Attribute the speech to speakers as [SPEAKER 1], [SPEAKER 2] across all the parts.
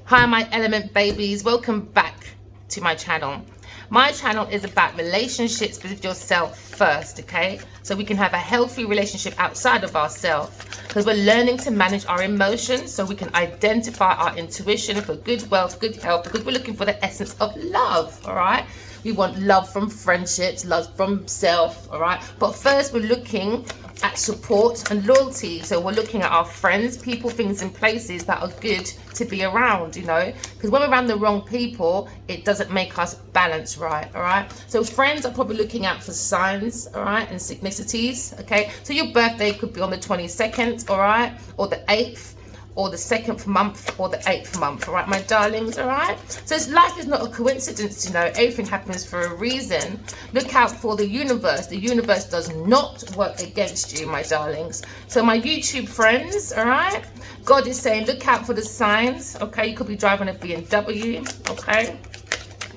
[SPEAKER 1] Hi my element babies, welcome back to my channel. My channel is about relationships with yourself first, okay? So we can have a healthy relationship outside of ourselves, because we're learning to manage our emotions so we can identify our intuition for good wealth, good health, because we're looking for the essence of love, all right? We want love from friendships, love from self, all right? But first we're looking at support and loyalty. So we're looking at our friends, people, things and places that are good to be around, you know, because when we're around the wrong people, it doesn't make us balance right, all right? So friends are probably looking out for signs, all right, and synchronicities, okay? So your birthday could be on the 22nd, all right, or the 8th, or the 2nd month, or the 8th month, all right, my darlings, all right? So life is not a coincidence, you know, everything happens for a reason. Look out for the universe. The universe does not work against you, my darlings. So my YouTube friends, all right, God is saying, look out for the signs, okay? You could be driving a BMW, okay?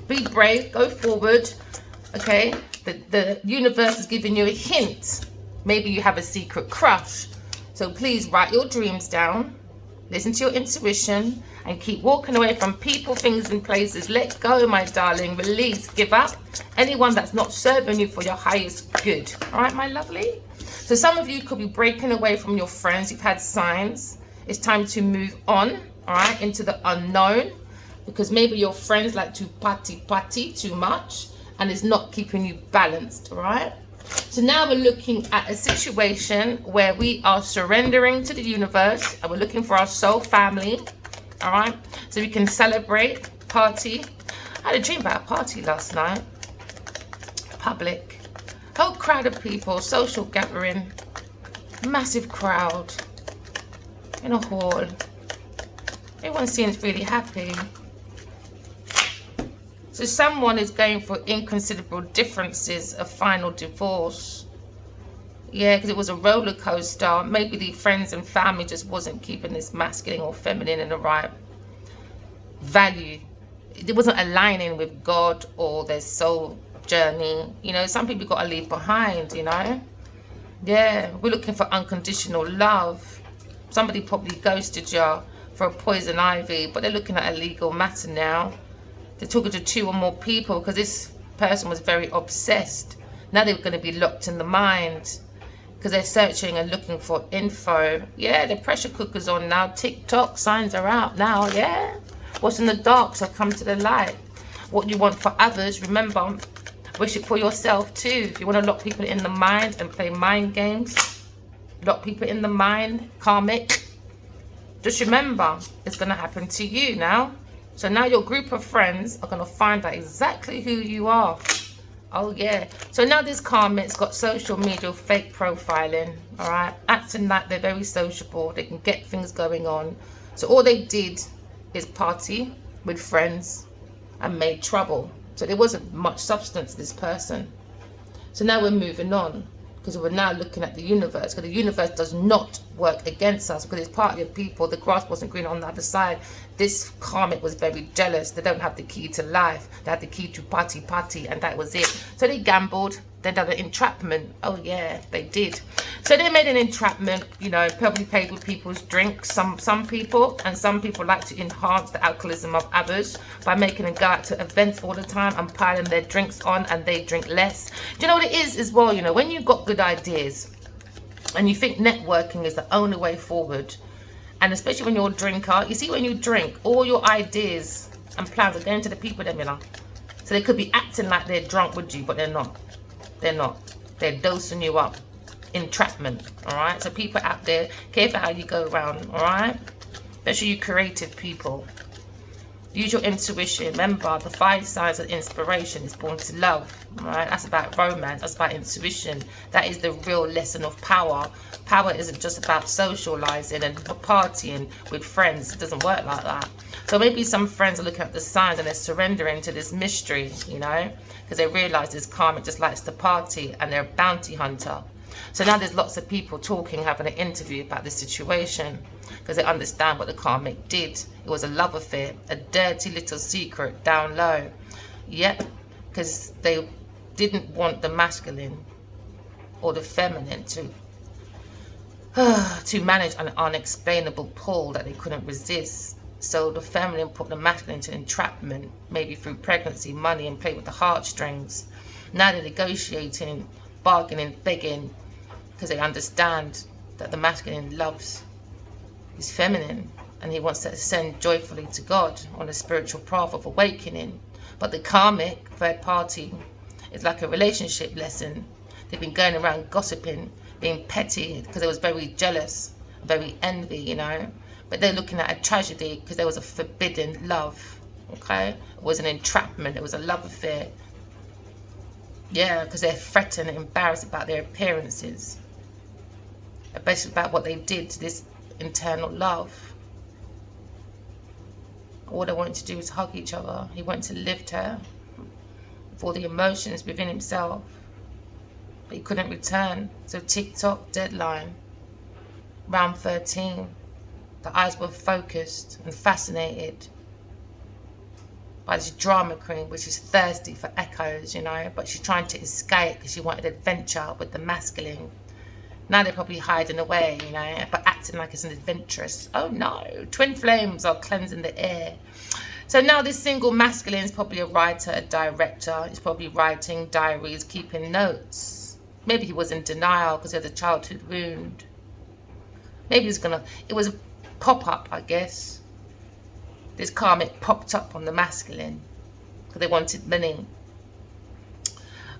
[SPEAKER 1] Be brave, go forward, okay? The universe is giving you a hint. Maybe you have a secret crush. So please write your dreams down. Listen to your intuition and keep walking away from people, things and places. Let go, my darling. Release, give up anyone that's not serving you for your highest good. All right, my lovely? So some of you could be breaking away from your friends. You've had signs. It's time to move on, all right, into the unknown, because maybe your friends like to party too much and it's not keeping you balanced, all right? So now we're looking at a situation where we are surrendering to the universe and we're looking for our soul family, all right? So we can celebrate, party. I had a dream about a party last night. Public. Whole crowd of people, social gathering, massive crowd in a hall. Everyone seems really happy. So someone is going for inconsiderable differences, a final divorce. Yeah, because it was a roller coaster. Maybe the friends and family just wasn't keeping this masculine or feminine in the right value. It wasn't aligning with God or their soul journey. You know, some people got to leave behind, you know. Yeah, we're looking for unconditional love. Somebody probably ghosted you for a poison ivy, but they're looking at a legal matter now. They're talking to 2 or more people because this person was very obsessed. Now they're going to be locked in the mind because they're searching and looking for info. Yeah, the pressure cooker's on now. TikTok signs are out now, yeah. What's in the dark shall come to the light. What you want for others, remember, wish it for yourself too. If you want to lock people in the mind and play mind games, lock people in the mind, karmic, just remember, it's going to happen to you now. So now your group of friends are going to find out exactly who you are. Oh, yeah. So now this karmic's got social media fake profiling, all right? Acting like they're very sociable. They can get things going on. So all they did is party with friends and made trouble. So there wasn't much substance to this person. So now we're moving on, because we're now looking at the universe, because the universe does not work against us, because it's part of your people. The grass wasn't green on the other side. This karmic was very jealous. They don't have the key to life. They had the key to party, and that was it. So they gambled. They done an entrapment. Oh yeah, they did. So they made an entrapment, you know, probably paid with people's drinks. Some people, and some people like to enhance the alcoholism of others by making them go out to events all the time and piling their drinks on, and they drink less. Do you know what it is as well? You know, when you've got good ideas and you think networking is the only way forward, and especially when you're a drinker, you see, when you drink, all your ideas and plans are going to the people them, you know. So they could be acting like they're drunk with you, but they're not. They're not. They're dosing you up. Entrapment, all right? So people out there, careful how you go around, all right? Especially you creative people. Use your intuition. Remember, the 5 signs of inspiration is born to love, all right? That's about romance. That's about intuition. That is the real lesson of power. Power isn't just about socializing and partying with friends. It doesn't work like that. So maybe some friends are looking at the signs and they're surrendering to this mystery, you know, because they realize this karmic just likes to party and they're a bounty hunter. So now there's lots of people talking, having an interview about this situation, because they understand what the karmic did. It was a love affair, a dirty little secret down low. Yep, because they didn't want the masculine or the feminine to manage an unexplainable pull that they couldn't resist. So the feminine put the masculine into entrapment, maybe through pregnancy, money, and play with the heartstrings. Now they're negotiating, bargaining, begging, because they understand that the masculine loves his feminine and he wants to ascend joyfully to God on a spiritual path of awakening. But the karmic third party is like a relationship lesson. They've been going around gossiping, being petty because they was very jealous, very envy, you know. But they're looking at a tragedy because there was a forbidden love, okay? It was an entrapment, it was a love affair. Yeah, because they're threatened and embarrassed about their appearances, especially about what they did to this internal love. All they wanted to do was hug each other. He wanted to lift her with all the emotions within himself, but he couldn't return. So TikTok deadline, round 13. The eyes were focused and fascinated by this drama queen, which is thirsty for echoes, you know, but she's trying to escape because she wanted adventure with the masculine. Now they're probably hiding away, you know, but acting like it's an adventurous. Oh no, twin flames are cleansing the air. So now this single masculine is probably a writer, a director. He's probably writing diaries, keeping notes. Maybe he was in denial because he had a childhood wound. Maybe it was a pop-up, I guess. This karmic popped up on the masculine because they wanted money.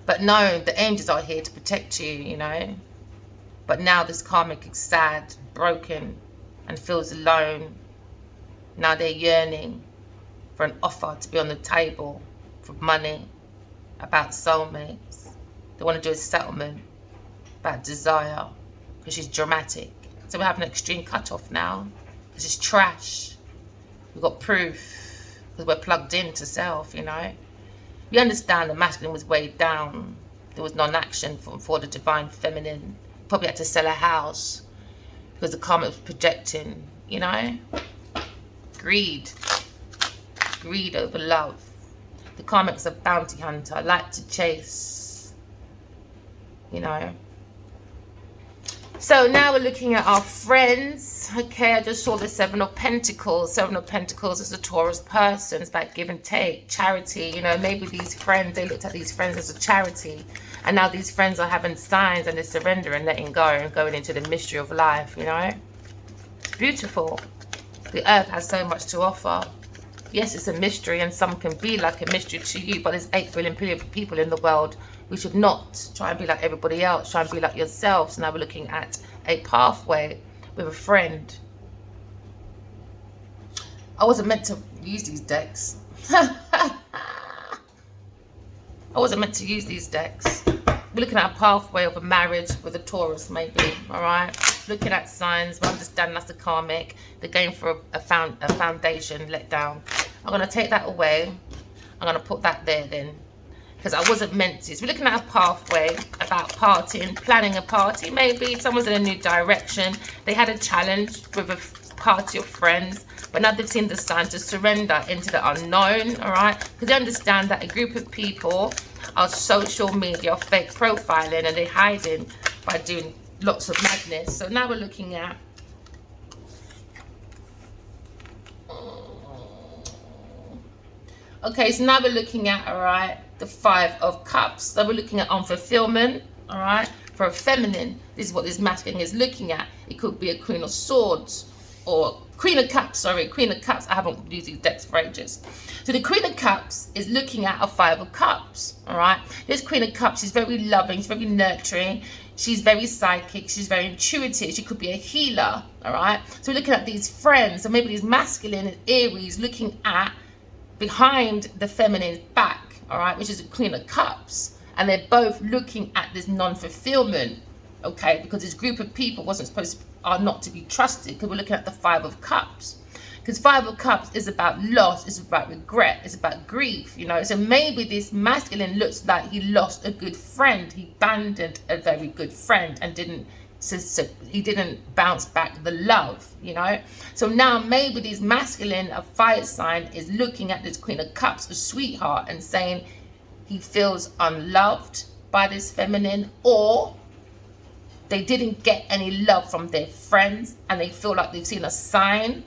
[SPEAKER 1] But no, the angels are here to protect you, you know. But now this karmic is sad, broken, and feels alone. Now they're yearning for an offer to be on the table for money, about soulmates. They want to do a settlement about desire because she's dramatic. So we have an extreme cutoff now because it's trash. We've got proof because we're plugged into self, you know. We understand the masculine was weighed down. There was non-action for the divine feminine. Probably had to sell a house because the karma was projecting, you know. Greed over love. The karmic's a bounty hunter. I like to chase, you know. So now we're looking at our friends. Okay, I just saw the Seven of Pentacles. Seven of Pentacles is a Taurus person. It's about give and take, charity. You know, maybe these friends, they looked at these friends as a charity. And now these friends are having signs and they're surrendering, letting go and going into the mystery of life, you know. It's beautiful. The earth has so much to offer. Yes, it's a mystery and some can be like a mystery to you, but there's 8 billion people in the world. We should not try and be like everybody else. Try and be like yourself. So now we're looking at a pathway with a friend. I wasn't meant to use these decks. I wasn't meant to use these decks. We're looking at a pathway of a marriage with a Taurus, maybe. All right. Looking at signs. We understand that's the karmic. They're going for a foundation let down. I'm going to take that away. I'm going to put that there then. Because I wasn't meant to. So we're looking at a pathway about partying, planning a party. Maybe someone's in a new direction. They had a challenge with a party of friends. But now they've seen the sign to surrender into the unknown. All right. Because they understand that a group of people are social media, fake profiling. And they're hiding by doing lots of madness. So now we're looking at okay, so now we're looking at, all right, the 5 of Cups. So we're looking at unfulfillment, all right, for a feminine. This is what this masculine is looking at. It could be a Queen of Swords or Queen of Cups, sorry, Queen of Cups. I haven't used these decks for ages. So the Queen of Cups is looking at a 5 of Cups, all right. This Queen of Cups is very loving, she's very nurturing. She's very psychic, she's very intuitive. She could be a healer, all right. So we're looking at these friends. So maybe these masculine and Aries looking at behind the feminine's back, all right, which is a Queen of Cups, and they're both looking at this non-fulfillment, okay, because this group of people are not to be trusted, because we're looking at the 5 of Cups, because 5 of Cups is about loss, it's about regret, it's about grief, you know. So maybe this masculine looks like he lost a good friend, he abandoned a very good friend and so he didn't bounce back the love, you know. So now maybe this masculine, a fire sign, is looking at this Queen of Cups, a sweetheart, and saying he feels unloved by this feminine, or they didn't get any love from their friends and they feel like they've seen a sign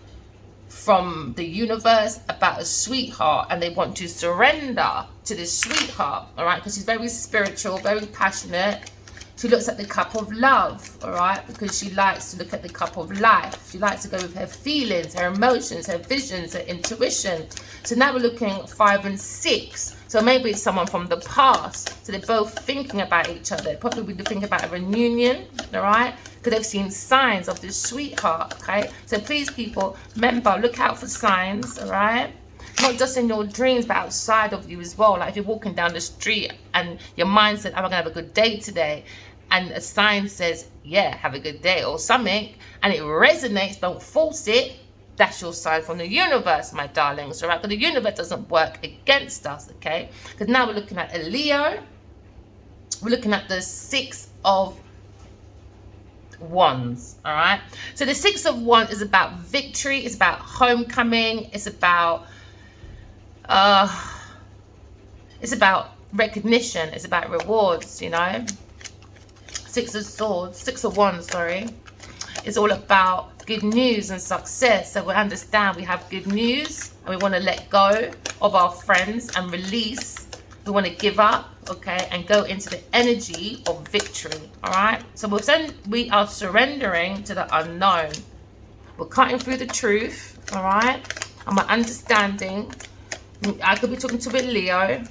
[SPEAKER 1] from the universe about a sweetheart, and they want to surrender to this sweetheart, all right, because she's very spiritual, very passionate. She looks at the cup of love, all right, because she likes to look at the cup of life. She likes to go with her feelings, her emotions, her visions, her intuition. So now we're looking at 5 and 6. So maybe it's someone from the past. So they're both thinking about each other. Probably thinking about a reunion, all right, because they've seen signs of this sweetheart, okay? So please, people, remember, look out for signs, all right? Not just in your dreams, but outside of you as well. Like if you're walking down the street and your mind said, am I going to have a good day today? And a sign says, yeah, have a good day or something, and it resonates, don't force it. That's your sign from the universe, my darlings, all right? But the universe doesn't work against us, okay? Because now we're looking at a Leo. We're looking at the 6 of Wands, all right? So the 6 of Wands is about victory. It's about homecoming. It's about recognition. It's about rewards, you know. 6 of Swords, 6 of Wands, sorry. It's all about good news and success. So we understand we have good news and we want to let go of our friends and release. We want to give up, okay, and go into the energy of victory, all right? So we are surrendering to the unknown. We're cutting through the truth, all right? And we're understanding. I could be talking to a Leo,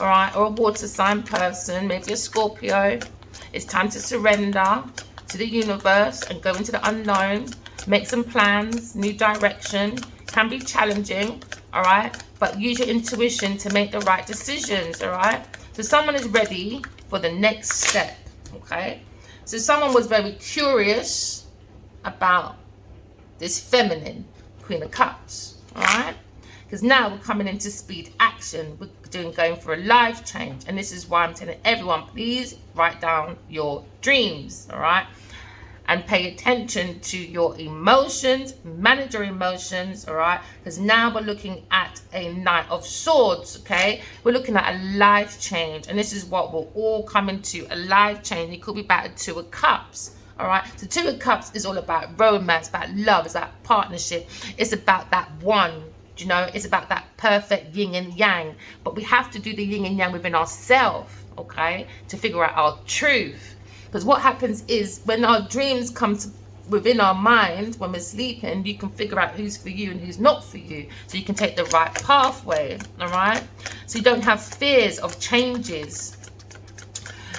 [SPEAKER 1] all right, or a water sign person, maybe a Scorpio. It's time to surrender to the universe and go into the unknown. Make some plans, new direction. Can be challenging, all right? But use your intuition to make the right decisions, all right? So someone is ready for the next step, okay? So someone was very curious about this feminine Queen of Cups, all right? Because now we're coming into speed action. We're going for a life change. And this is why I'm telling everyone, please write down your dreams, all right? And pay attention to your emotions, manage your emotions, all right? Because now we're looking at a Knight of Swords, okay? We're looking at a life change. And this is what we'll all come into, a life change. It could be about a 2 of Cups, all right? So 2 of Cups is all about romance, about love, it's about partnership. It's about that one. You know, it's about that perfect yin and yang. But we have to do the yin and yang within ourselves, okay, to figure out our truth. Because what happens is when our dreams come to within our mind, when we're sleeping, you can figure out who's for you and who's not for you. So you can take the right pathway, all right? So you don't have fears of changes.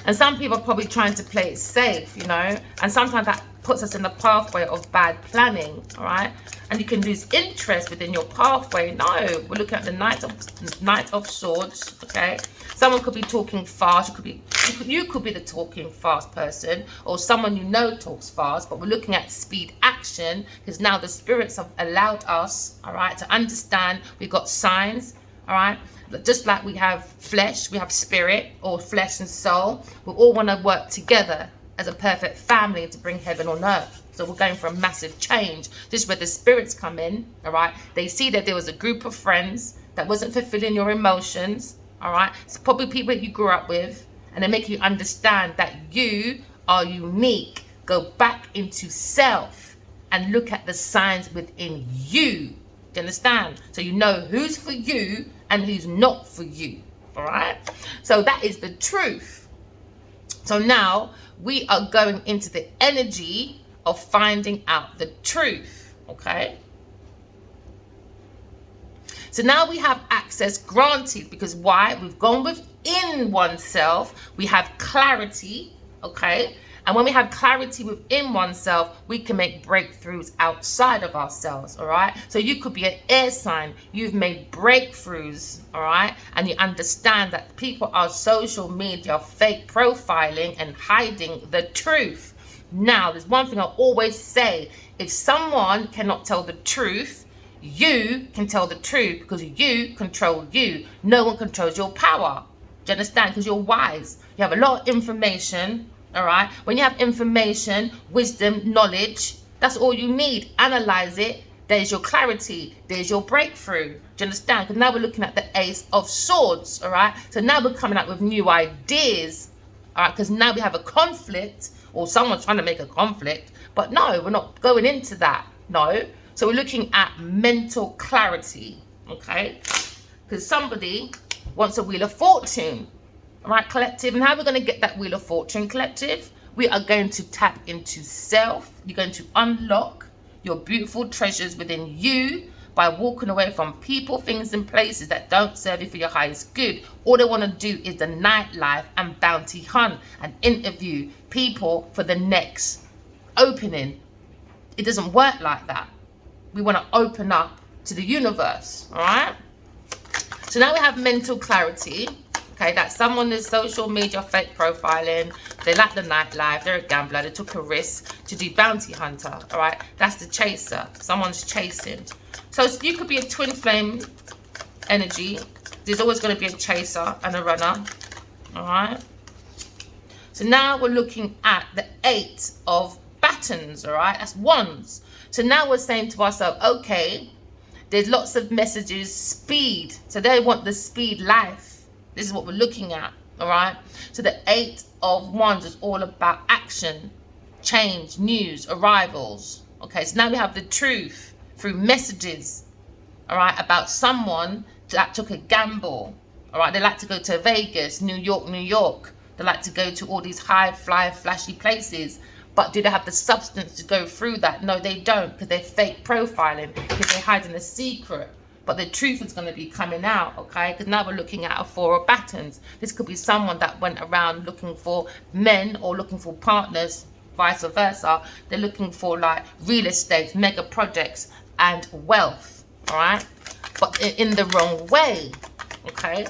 [SPEAKER 1] And some people are probably trying to play it safe, you know, and sometimes that puts us in the pathway of bad planning, all right? And you can lose interest within your pathway. No, we're looking at the Knight of Swords, okay? Someone could be talking fast. You could be the talking fast person, or someone you know talks fast, but we're looking at speed action because now the spirits have allowed us, all right, to understand we've got signs, all right? Just like we have flesh, we have spirit, or flesh and soul. We all want to work together as a perfect family to bring heaven on earth. So we're going for a massive change. This is where the spirits come in, all right? They see that there was a group of friends that wasn't fulfilling your emotions, all right? It's probably people that you grew up with, and they make you understand that you are unique. Go back into self and look at the signs within you. Do you understand? So you know who's for you and who's not for you, all right? So that is the truth. So now we are going into the energy of finding out the truth, okay? So now we have access granted because why? We've gone within oneself. We have clarity, okay? And when we have clarity within oneself, we can make breakthroughs outside of ourselves, all right? So you could be an air sign. You've made breakthroughs, all right? And you understand that people are social media fake profiling and hiding the truth. Now, there's one thing I always say. If someone cannot tell the truth, you can tell the truth because you control you. No one controls your power. Do you understand? Because you're wise. You have a lot of information. All right. When you have information, wisdom, knowledge, that's all you need. Analyze it. There's your clarity. There's your breakthrough. Do you understand? Because now we're looking at the Ace of Swords. All right. So now we're coming up with new ideas. All right. Because now we have a conflict or someone's trying to make a conflict. But no, we're not going into that. No. So we're looking at mental clarity, okay? Because somebody wants a Wheel of Fortune, all right, collective. And how are we going to get that Wheel of Fortune, collective? We are going to tap into self. You're going to unlock your beautiful treasures within you by walking away from people, things, and places that don't serve you for your highest good. All they want to do is the nightlife and bounty hunt and interview people for the next opening. It doesn't work like that. We want to open up to the universe, all right? So now we have mental clarity. Okay, that's someone in social media fake profiling. They like the nightlife. They're a gambler. They took a risk to do bounty hunter. All right, that's the chaser. Someone's chasing. So you could be a twin flame energy. There's always going to be a chaser and a runner. All right. So now we're looking at the 8 of batons. All right, that's wands. So now we're saying to ourselves, okay, there's lots of messages, speed. So they want the speed life. This is what we're looking at, all right? So the 8 of wands is all about action, change, news, arrivals. Okay, so now we have the truth through messages, all right, about someone that took a gamble, all right? They like to go to Vegas, New York, New York. They like to go to all these high fly, flashy places. But do they have the substance to go through that? No, they don't, because they're fake profiling, because they're hiding a secret. But the truth is going to be coming out, okay? Because now we're looking at a 4 of batons. This could be someone that went around looking for men or looking for partners, vice versa. They're looking for like real estate, mega projects, and wealth, all right? But in the wrong way, okay?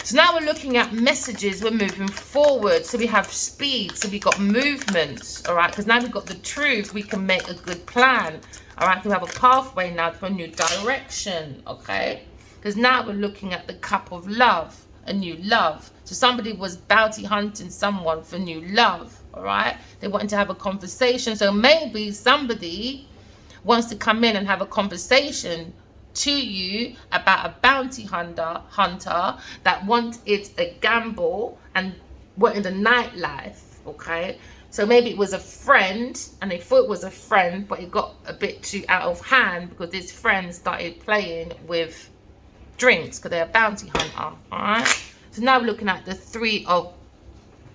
[SPEAKER 1] So now we're looking at messages. We're moving forward. So we have speed. So we got movements, all right? Because now we've got the truth. We can make a good plan. All right, we have a pathway now to a new direction, okay? Because now we're looking at the cup of love, a new love. So somebody was bounty hunting someone for new love, all right? They wanted to have a conversation. So maybe somebody wants to come in and have a conversation to you about a bounty hunter that wanted a gamble and wanted a nightlife, okay? So maybe it was a friend, and they thought it was a friend, but it got a bit too out of hand because this friend started playing with drinks because they're a bounty hunter, all right? So now we're looking at the 3 of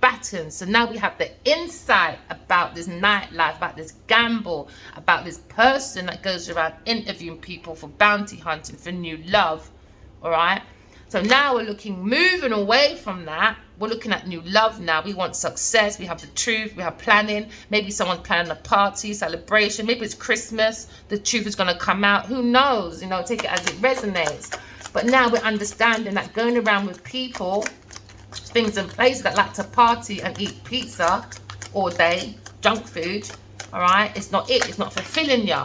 [SPEAKER 1] batons. So now we have the insight about this nightlife, about this gamble, about this person that goes around interviewing people for bounty hunting, for new love, all right? So now we're moving away from that. We're looking at new love now. We want success. We have the truth. We have planning. Maybe someone's planning a party, celebration. Maybe it's Christmas. The truth is going to come out. Who knows? You know, take it as it resonates. But now we're understanding that going around with people, things and places that like to party and eat pizza all day, junk food, all right? It's not it. It's not fulfilling you.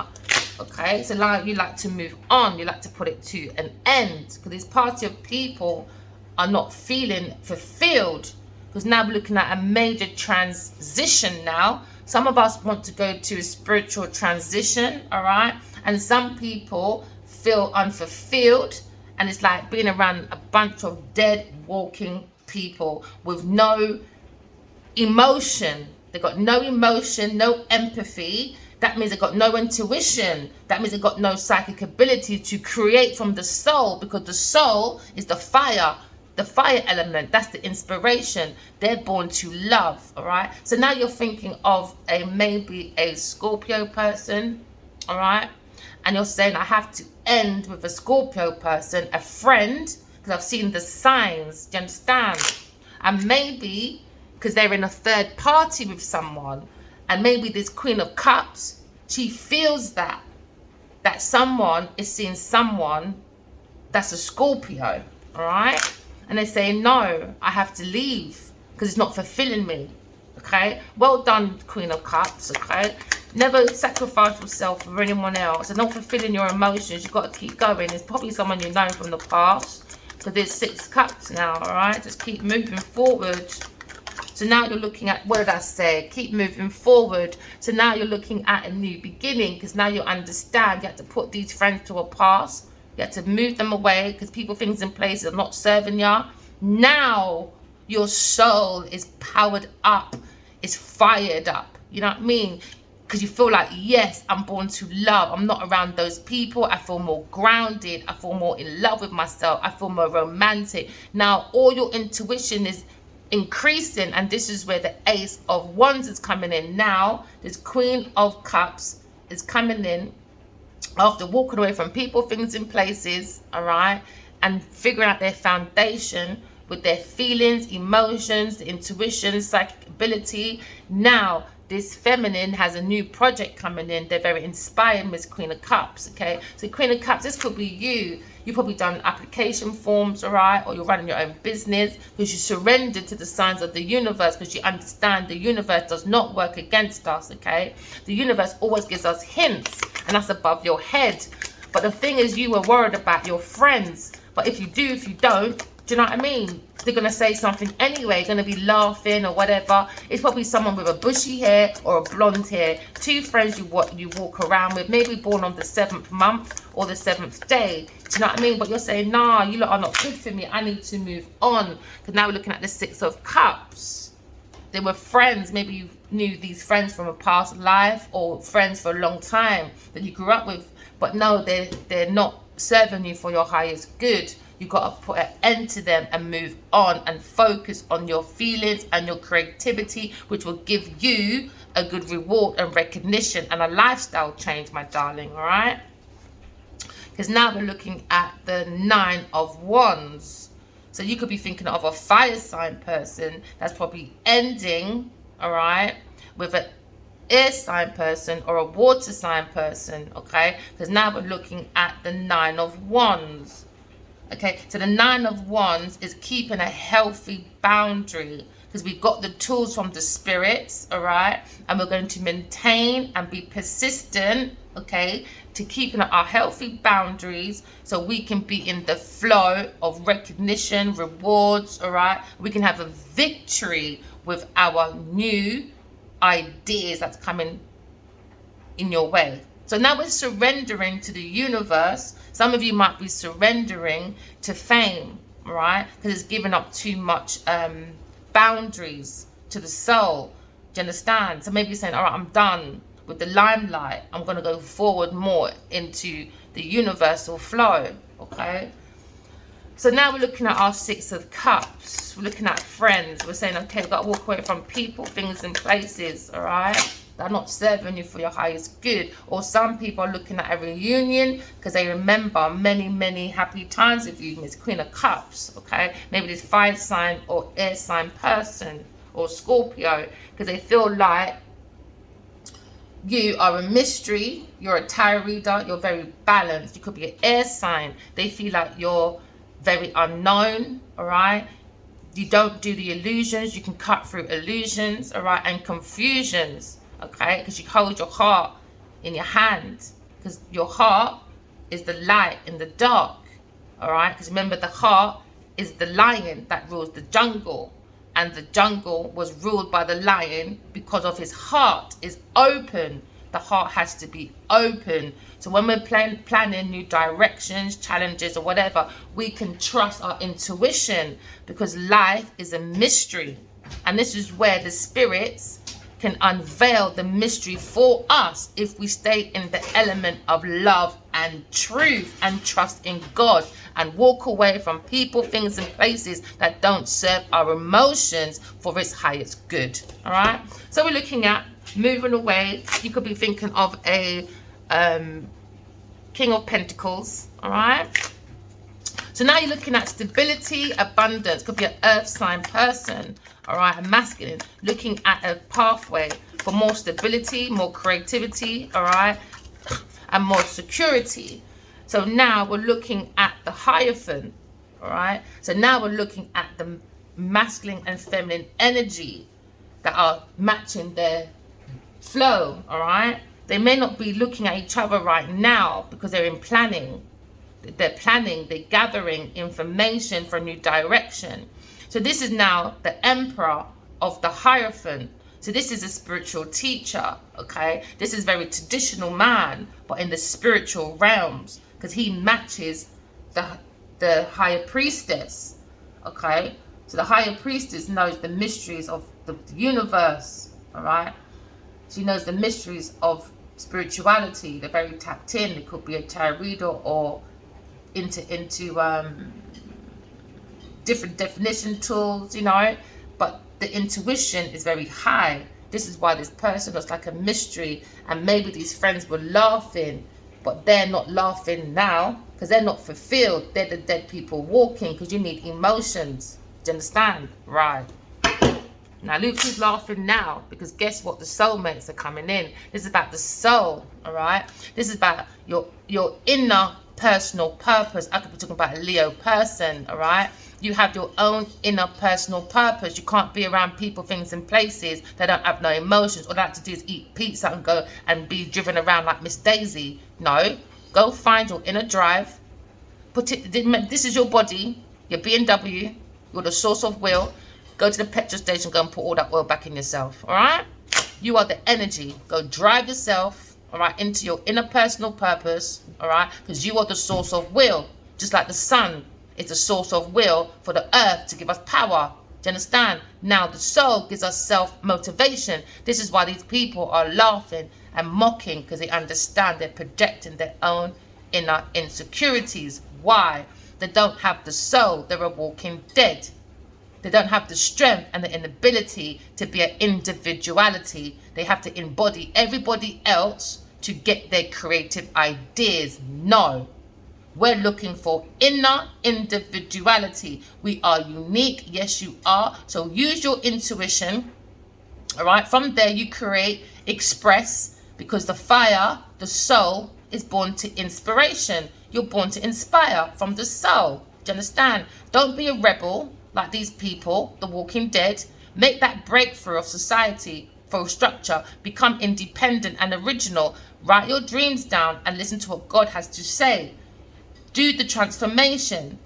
[SPEAKER 1] Okay, so like you like to move on, you like to put it to an end, because this party of people are not feeling fulfilled. Because now we're looking at a major transition now. Some of us want to go to a spiritual transition, all right? And some people feel unfulfilled, and it's like being around a bunch of dead walking people with no emotion. They've got no emotion, no empathy. That means they've got no intuition. That means they've got no psychic ability to create from the soul, because the soul is the fire element. That's the inspiration. They're born to love, all right? So now you're thinking of maybe a Scorpio person, all right? And you're saying, I have to end with a Scorpio person, a friend, because I've seen the signs. Do you understand? And maybe because they're in a third party with someone, and maybe this Queen of Cups, she feels that someone is seeing someone that's a Scorpio, all right? And they say, no, I have to leave because it's not fulfilling me, okay? Well done, Queen of Cups, okay? Never sacrifice yourself for anyone else. And not fulfilling your emotions. You've got to keep going. It's probably someone you know from the past. So there's 6 cups now, all right? Just keep moving forward. So now you're looking at, what did I say? Keep moving forward. So now you're looking at a new beginning, because now you understand you have to put these friends to a pass. You have to move them away because people, things, and places are not serving you. Now your soul is powered up, is fired up. You know what I mean? because you feel like, yes, I'm born to love. I'm not around those people. I feel more grounded. I feel more in love with myself. I feel more romantic. Now, all your intuition is increasing, and this is where the Ace of Wands is coming in. Now, this Queen of Cups is coming in after walking away from people, things, and places, all right, and figuring out their foundation with their feelings, emotions, the intuition, psychic ability. Now, this feminine has a new project coming in. They're very inspired, Miss Queen of Cups, okay? So Queen of Cups, this could be you. You've probably done application forms, all right? Or you're running your own business because you surrendered to the signs of the universe, because you understand the universe does not work against us, okay? The universe always gives us hints, and that's above your head. But the thing is, you were worried about your friends. But if you do, if you don't, do you know what I mean? They're going to say something anyway, going to be laughing or whatever. It's probably someone with a bushy hair or a blonde hair. Two friends you walk around with, maybe born on the 7th month or the 7th day. Do you know what I mean? But you're saying, nah, you lot are not good for me. I need to move on. Because now we're looking at the 6 of Cups. They were friends. Maybe you knew these friends from a past life, or friends for a long time that you grew up with. But no, they're not serving you for your highest good. You've got to put an end to them and move on and focus on your feelings and your creativity, which will give you a good reward and recognition and a lifestyle change, my darling, all right? Because now we're looking at the 9 of Wands. So you could be thinking of a fire sign person that's probably ending, all right, with an air sign person or a water sign person, okay? Because now we're looking at the 9 of Wands. Okay, so the 9 of Wands is keeping a healthy boundary, because we've got the tools from the spirits, all right? And we're going to maintain and be persistent, okay, to keeping our healthy boundaries so we can be in the flow of recognition, rewards, all right? We can have a victory with our new ideas that's coming in your way. So now we're surrendering to the universe. Some of you might be surrendering to fame, right? Because it's giving up too much boundaries to the soul. Do you understand? So maybe you're saying, all right, I'm done with the limelight. I'm going to go forward more into the universal flow, okay? So now we're looking at our 6 of Cups. We're looking at friends. We're saying, okay, we've got to walk away from people, things, and places, all right? They're not serving you for your highest good. Or some people are looking at a reunion because they remember many, many happy times with you, Miss Queen of Cups, okay? Maybe this fire sign or air sign person or Scorpio, because they feel like you are a mystery, you're a tarot reader, you're very balanced. You could be an air sign. They feel like you're very unknown, all right? You don't do the illusions. You can cut through illusions, all right, and confusions. Okay, because you hold your heart in your hand, because your heart is the light in the dark, all right? Because remember, the heart is the lion that rules the jungle, and the jungle was ruled by the lion because of his heart is open. The heart has to be open. So when we're planning new directions, challenges, or whatever, we can trust our intuition, because life is a mystery, and this is where the spirits can unveil the mystery for us if we stay in the element of love and truth and trust in God and walk away from people, things, and places that don't serve our emotions for its highest good. All right, so we're looking at moving away. You could be thinking of a King of Pentacles. All right, so now you're looking at stability, abundance. Could be an earth sign person, all right, a masculine, looking at a pathway for more stability, more creativity, all right, and more security. So now we're looking at the Hierophant, all right. So now we're looking at the masculine and feminine energy that are matching their flow, all right. They may not be looking at each other right now because they're in planning. They're planning, they're gathering information for a new direction. So this is now the Emperor of the Hierophant. So this is a spiritual teacher, okay? This is very traditional man, but in the spiritual realms, because he matches the Higher Priestess, okay? So the Higher Priestess knows the mysteries of the universe, all right? She knows the mysteries of spirituality. They're very tapped in. It could be a tarot reader or into different definition tools, you know, but the intuition is very high. This is why this person looks like a mystery, and maybe these friends were laughing, but they're not laughing now because they're not fulfilled. They're the dead people walking, because you need emotions. Do you understand? Right. Now look who's laughing now, because guess what? The soulmates are coming in. This is about the soul, all right? This is about your inner personal purpose. I could be talking about a Leo person, all right? You have your own inner personal purpose. You can't be around people, things, and places that don't have no emotions. All they have to do is eat pizza and go and be driven around like Miss Daisy. No, go find your inner drive. Put it. This is your body, your BMW. You're the source of will. Go to the petrol station. Go and put all that oil back in yourself. All right. You are the energy. Go drive yourself, all right, into your inner personal purpose. All right, because you are the source of will, just like the sun. It's a source of will for the earth to give us power. Do you understand? Now the soul gives us self-motivation. This is why these people are laughing and mocking, because they understand they're projecting their own inner insecurities. Why? They don't have the soul. They're a walking dead. They don't have the strength and the inability to be an individuality. They have to embody everybody else to get their creative ideas. No. We're looking for inner individuality. We are unique. Yes, you are. So use your intuition. All right. From there, you create, express, because the fire, the soul, is born to inspiration. You're born to inspire from the soul. Do you understand? Don't be a rebel like these people, the walking dead. Make that breakthrough of society for a structure. Become independent and original. Write your dreams down and listen to what God has to say. Do the transformation.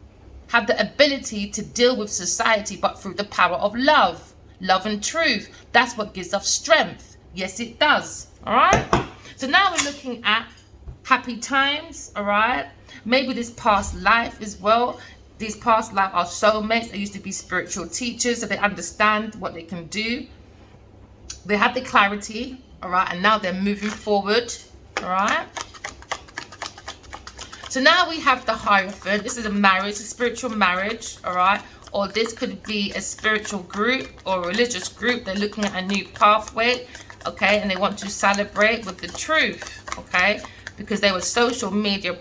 [SPEAKER 1] Have the ability to deal with society, but through the power of love. Love and truth. That's what gives us strength. Yes, it does. All right. So now we're looking at happy times. All right. Maybe this past life as well. These past life are soulmates. They used to be spiritual teachers, so they understand what they can do. They have the clarity. All right. And now they're moving forward. All right. So now we have the Hierophant. This is a marriage, a spiritual marriage, all right? Or this could be a spiritual group or a religious group. They're looking at a new pathway, okay? And they want to celebrate with the truth, okay? Because they were social media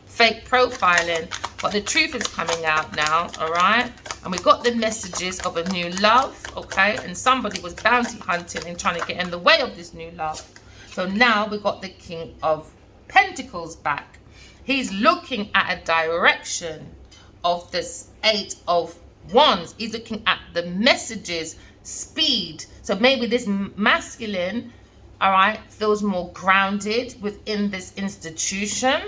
[SPEAKER 1] fake profiling. But the truth is coming out now, all right? And we got the messages of a new love, okay? And somebody was bounty hunting and trying to get in the way of this new love. So now we got the King of Pentacles back. He's looking at a direction of this Eight of Wands. He's looking at the messages, speed. So maybe this masculine, all right, feels more grounded within this institution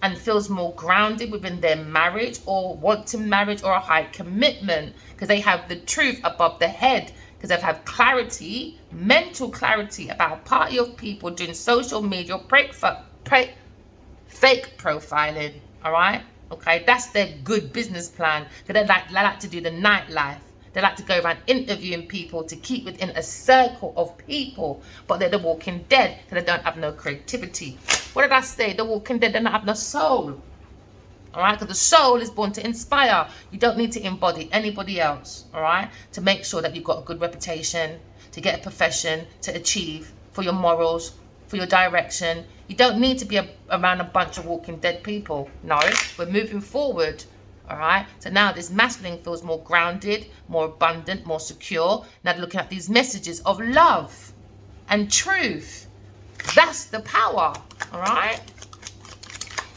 [SPEAKER 1] and feels more grounded within their marriage or wanting marriage or a high commitment, because they have the truth above the head, because they've had clarity, mental clarity about a party of people doing social media fake profiling, all right? Okay, that's their good business plan. They like to do the nightlife. They like to go around interviewing people to keep within a circle of people, but they're the walking dead, so they don't have no creativity. What did I say? The walking dead, they don't have no soul, all right? Because the soul is born to inspire. You don't need to embody anybody else, all right? To make sure that you've got a good reputation, to get a profession, to achieve for your morals, for your direction. You don't need to be around a bunch of walking dead people. No, we're moving forward. All right. So now this masculine feels more grounded, more abundant, more secure. Now looking at these messages of love and truth. That's the power. All right.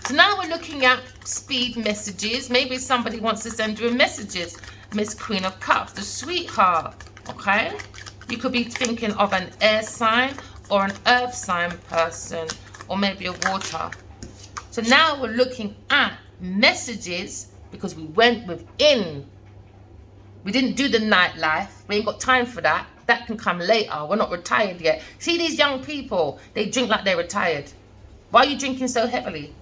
[SPEAKER 1] So now we're looking at speed messages. Maybe somebody wants to send you messages. Miss Queen of Cups, the sweetheart. Okay. You could be thinking of an air sign or an earth sign person, or maybe a water. So now we're looking at messages because we went within. We didn't do the nightlife. We ain't got time for that. That can come later. We're not retired yet. See these young people, they drink like they're retired. Why are you drinking so heavily?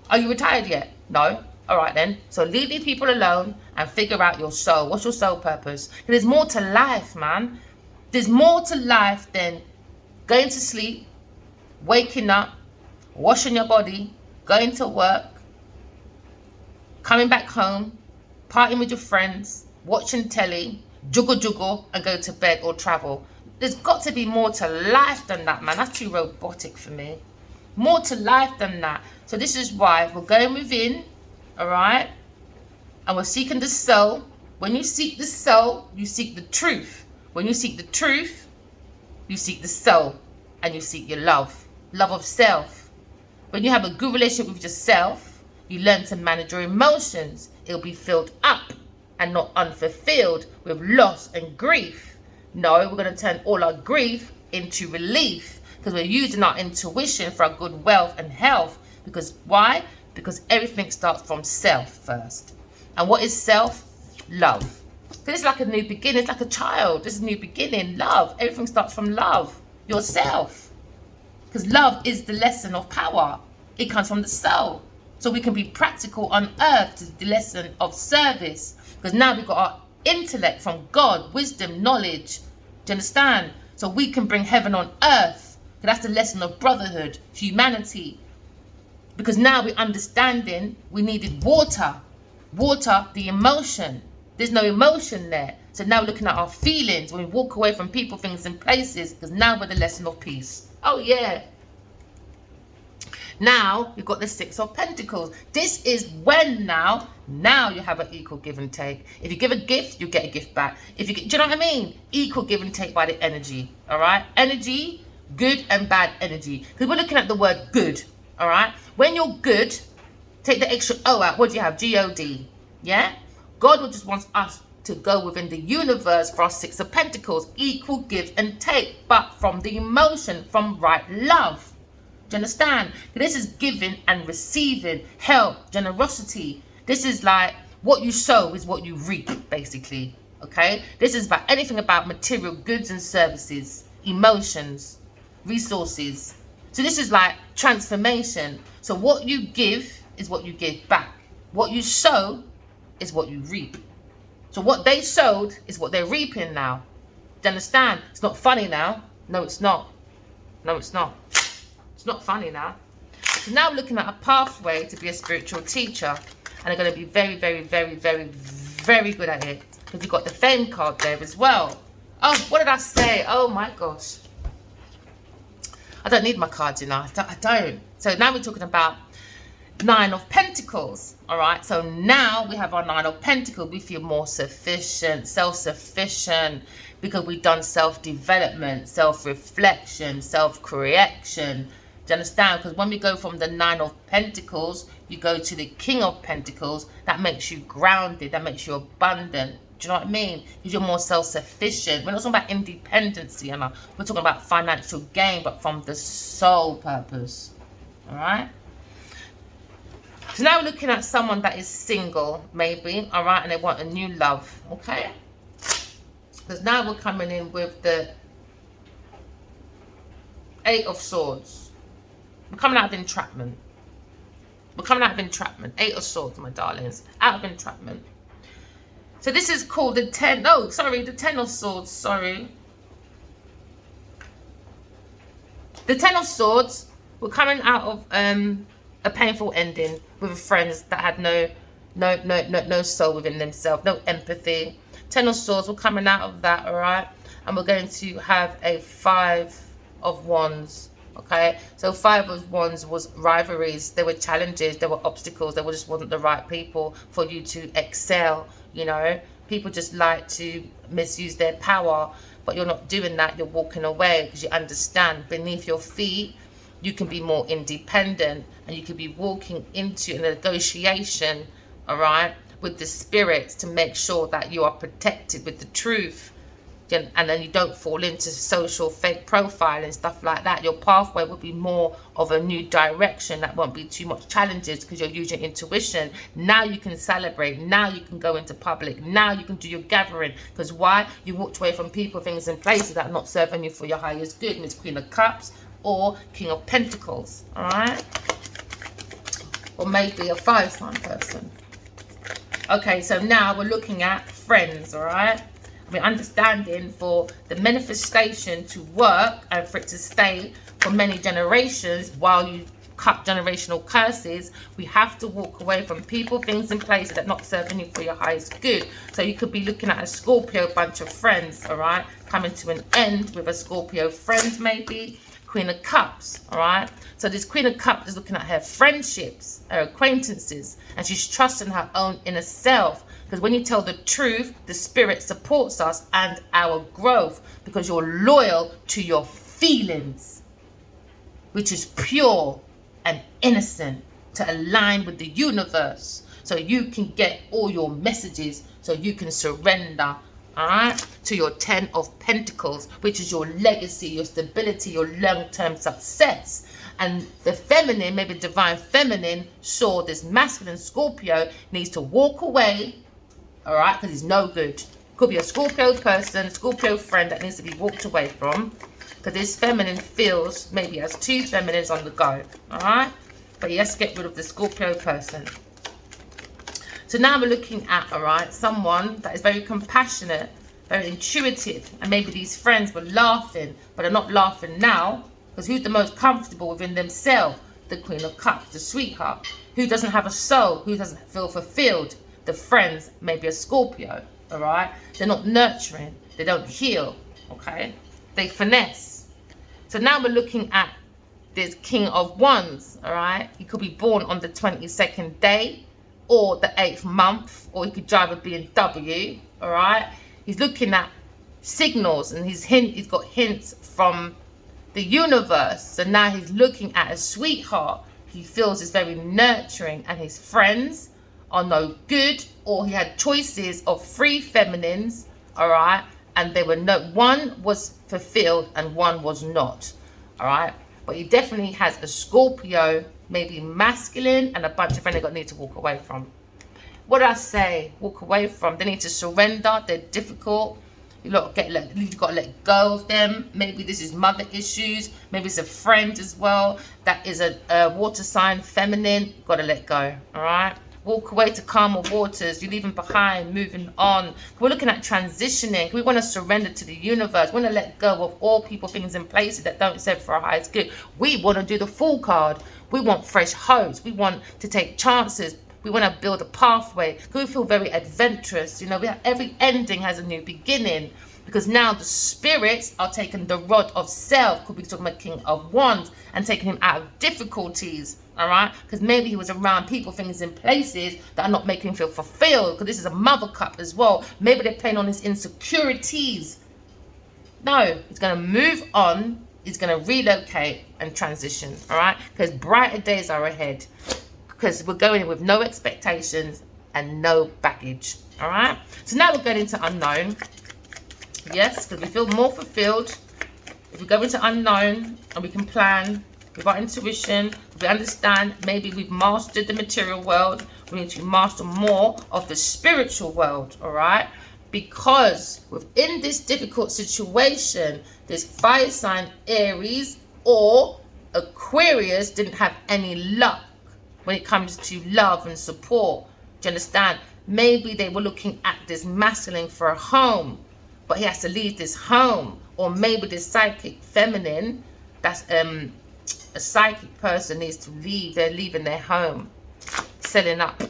[SPEAKER 1] Are you retired yet? No? All right then. So leave these people alone and figure out your soul. What's your soul purpose? There's more to life, man. There's more to life than going to sleep, waking up, washing your body, going to work, coming back home, partying with your friends, watching telly, juggle, and go to bed or travel. There's got to be more to life than that, man. That's too robotic for me. More to life than that. So this is why we're going within, all right? And we're seeking the soul. When you seek the soul, you seek the truth. When you seek the truth, you seek the soul. And you seek your love. Love of self. When you have a good relationship with yourself, you learn to manage your emotions. It'll be filled up and not unfulfilled with loss and grief. No, we're going to turn all our grief into relief because we're using our intuition for our good wealth and health. Because why? Because everything starts from self first. And what is self? Love. Because it's like a new beginning. It's like a child. This is a new beginning. Love. Everything starts from love. Yourself. Because love is the lesson of power. It comes from the soul. So we can be practical on earth to the lesson of service. Because now we've got our intellect from God, wisdom, knowledge. Do you understand? So we can bring heaven on earth. Because that's the lesson of brotherhood, humanity. Because now we're understanding we needed water. Water, the emotion. There's no emotion there. So now we're looking at our feelings when we walk away from people, things, and places. Because now we're the lesson of peace. Oh, yeah. Now you've got the Six of Pentacles. This is when now you have an equal give and take. If you give a gift, you get a gift back. If you get, do you know what I mean? Equal give and take by the energy. All right. Energy, good and bad energy. Because we're looking at the word good. All right. When you're good, take the extra O out. What do you have? G-O-D. Yeah. God will just wants us to go within the universe for our Six of Pentacles. Equal give and take, but from the emotion, from right love. Do you understand? This is giving and receiving, help, generosity. This is like what you sow is what you reap, basically. Okay? This is about anything about material goods and services, emotions, resources. So this is like transformation. So what you give is what you give back. What you sow is what you reap. So what they sowed is what they're reaping now. Do you understand? It's not funny now. No, it's not. No, it's not. It's not funny now. So now we're looking at a pathway to be a spiritual teacher. And they're going to be very, very, very, very, very good at it. Because you've got the Fame card there as well. Oh, what did I say? Oh my gosh. I don't need my cards, you know. I don't. So now we're talking about Nine of Pentacles. All right. So now we have our Nine of Pentacles. We feel more sufficient, self-sufficient. Because we've done self-development, self-reflection, self-correction. Do you understand? Because when we go from the Nine of Pentacles, you go to the King of Pentacles. That makes you grounded. That makes you abundant. Do you know what I mean? Because you're more self-sufficient. We're not talking about independency, you know. We're talking about financial gain, but from the soul purpose. All right? So now we're looking at someone that is single, maybe. All right? And they want a new love. Okay? Because now we're coming in with the Eight of Swords. We're coming out of entrapment. We're coming out of entrapment. Eight of Swords, my darlings. Out of entrapment. So this is called the Ten. Oh, sorry. The Ten of Swords. Sorry. The Ten of Swords. We're coming out of a painful ending with friends that had no soul within themselves. No empathy. Ten of Swords. We're coming out of that. All right. And we're going to have a Five of Wands. Okay, so Five of Wands was rivalries. There were challenges, there were obstacles, there just wasn't the right people for you to excel. You know, people just like to misuse their power, but you're not doing that. You're walking away because you understand beneath your feet you can be more independent, and you can be walking into a negotiation, all right, with the spirits to make sure that you are protected with the truth. And then you don't fall into social fake profile and stuff like that. Your pathway will be more of a new direction. That won't be too much challenges because you're using intuition. Now you can celebrate. Now you can go into public. Now you can do your gathering. Because why? You walked away from people, things, and places that are not serving you for your highest good. And it's Queen of Cups or King of Pentacles. All right? Or maybe a fire-sign person. Okay, so now we're looking at friends. All right? We're understanding for the manifestation to work and for it to stay for many generations while you cut generational curses. We have to walk away from people, things, and places that are not serving you for your highest good. So you could be looking at a Scorpio bunch of friends, all right, coming to an end with a Scorpio friend, maybe Queen of Cups, all right. So this Queen of Cups is looking at her friendships, her acquaintances, and she's trusting her own inner self. Because when you tell the truth, the spirit supports us and our growth, because you're loyal to your feelings, which is pure and innocent, to align with the universe, so you can get all your messages, so you can surrender, all right, to your 10 of Pentacles, which is your legacy, your stability, your long-term success. And the feminine, maybe divine feminine, saw this masculine Scorpio needs to walk away, all right, because he's no good. Could be a Scorpio person, Scorpio friend that needs to be walked away from, because this feminine feels maybe has 2 feminines on the go, all right? But he has to get rid of the Scorpio person. So now we're looking at, all right, someone that is very compassionate, very intuitive, and maybe these friends were laughing, but are not laughing now, because who's the most comfortable within themselves? The Queen of Cups, the sweetheart. Who doesn't have a soul? Who doesn't feel fulfilled? The friends, maybe a Scorpio, all right? They're not nurturing. They don't heal, okay? They finesse. So now we're looking at this King of Wands, all right? He could be born on the 22nd day or the 8th month, or he could drive a BMW, all right? He's looking at signals, and he's got hints from the universe. So now he's looking at a sweetheart he feels is very nurturing, and his friends are no good, or he had choices of 3 feminines, all right, and they were one was fulfilled and one was not, all right. But he definitely has a Scorpio, maybe masculine, and a bunch of friends they need to walk away from. What did I say? Walk away from. They need to surrender. They're difficult. You've got to let go of them. Maybe this is mother issues. Maybe it's a friend as well that is a water sign, feminine. You've got to let go, all right. Walk away to calmer waters. You're leaving behind, moving on. We're looking at transitioning. We want to surrender to the universe. We want to let go of all people, things, and places that don't serve for our highest good. We want to do the Fool card. We want fresh hopes. We want to take chances. We want to build a pathway. We feel very adventurous. You know, every ending has a new beginning. Because now the spirits are taking the rod of self. Could be talking about King of Wands and taking him out of difficulties. All right, because maybe he was around people, things, and places that are not making him feel fulfilled. Because this is a mother cup as well. Maybe they're playing on his insecurities. No, he's going to move on. He's going to relocate and transition. All right, because brighter days are ahead. Because we're going in with no expectations and no baggage. All right, so now we're going into unknown. Yes, because we feel more fulfilled if we go into unknown and we can plan with our intuition. We understand maybe we've mastered the material world. We need to master more of the spiritual world, all right? Because within this difficult situation, this fire sign Aries or Aquarius didn't have any luck when it comes to love and support. Do you understand? Maybe they were looking at this masculine for a home, but he has to leave this home. Or maybe this psychic feminine, that's a psychic person, needs to leave. They're leaving their home, selling up.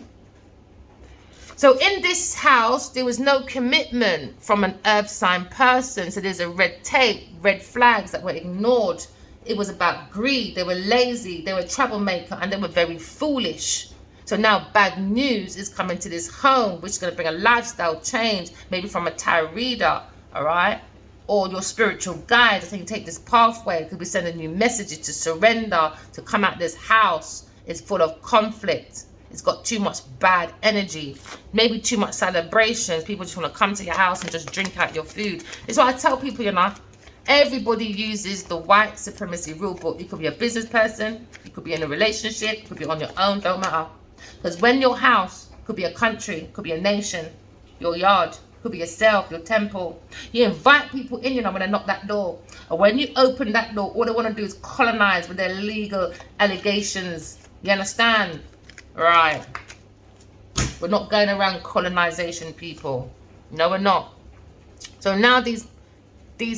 [SPEAKER 1] So in this house, there was no commitment from an earth sign person. So there's a red tape, red flags that were ignored. It was about greed. They were lazy. They were troublemaker, and they were very foolish. So now bad news is coming to this home, which is going to bring a lifestyle change, maybe from a tarot reader, all right? Or your spiritual guide. I think take this pathway. Could be sending you messages to surrender, to come out this house. It's full of conflict. It's got too much bad energy. Maybe too much celebrations. People just want to come to your house and just drink out your food. It's what I tell people, you know. Everybody uses the white supremacy rule book. You could be a business person. You could be in a relationship. You could be on your own. Don't matter. Because when your house could be a country, could be a nation, your yard, could be yourself, your temple. You invite people in, you know, when they knock that door. And when you open that door, all they want to do is colonize with their legal allegations. You understand? Right. We're not going around colonization, people. No, we're not. So now these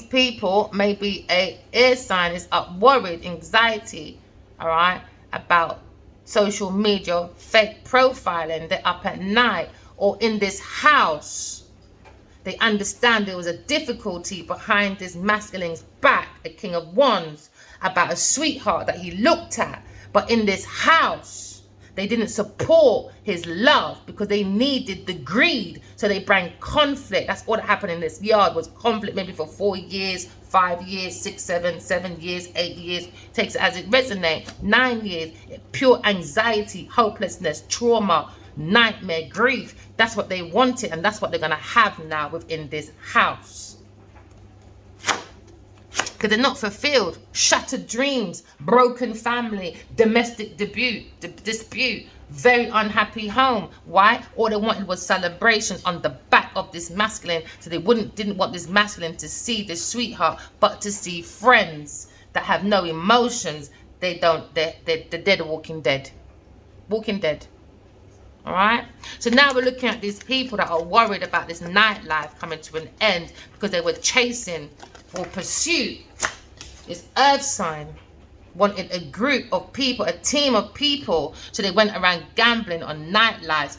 [SPEAKER 1] people, maybe a air sign, is up, worried, anxiety, all right, about social media, fake profiling. They're up at night, or in this house. They understand there was a difficulty behind this masculine's back, a King of Wands, about a sweetheart that he looked at. But in this house, they didn't support his love because they needed the greed. So they bring conflict. That's all that happened in this yard, was conflict, maybe for 4 years, 5 years, 6, 7 years, 8 years. Takes it as it resonates. 9 years, pure anxiety, hopelessness, trauma, nightmare, grief. That's what they wanted, and that's what they're going to have now within this house. Because they're not fulfilled. Shattered dreams, broken family, domestic dispute, very unhappy home. Why? All they wanted was celebration on the back of this masculine. So they didn't want this masculine to see this sweetheart, but to see friends that have no emotions. They're dead, walking dead. Walking dead. All right. So now we're looking at these people that are worried about this nightlife coming to an end because they were chasing for pursuit. This earth sign wanted a group of people, a team of people. So they went around gambling on nightlives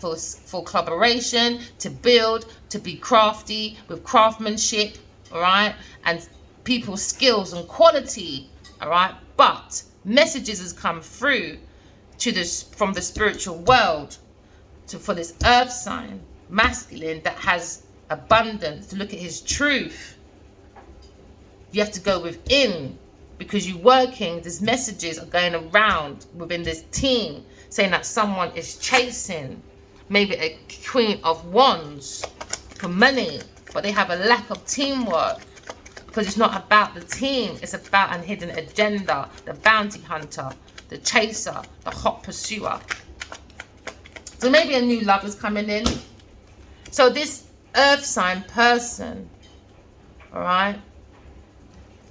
[SPEAKER 1] for collaboration, to build, to be crafty with craftsmanship. All right. And people's skills and quality. All right. But messages has come through to this from the spiritual world. For this earth sign, masculine, that has abundance, to look at his truth. You have to go within, because you're working. These messages are going around within this team saying that someone is chasing maybe a Queen of Wands for money, but they have a lack of teamwork, because it's not about the team, it's about a hidden agenda. The bounty hunter, the chaser, the hot pursuer. So maybe a new love is coming in. So this earth sign person, all right,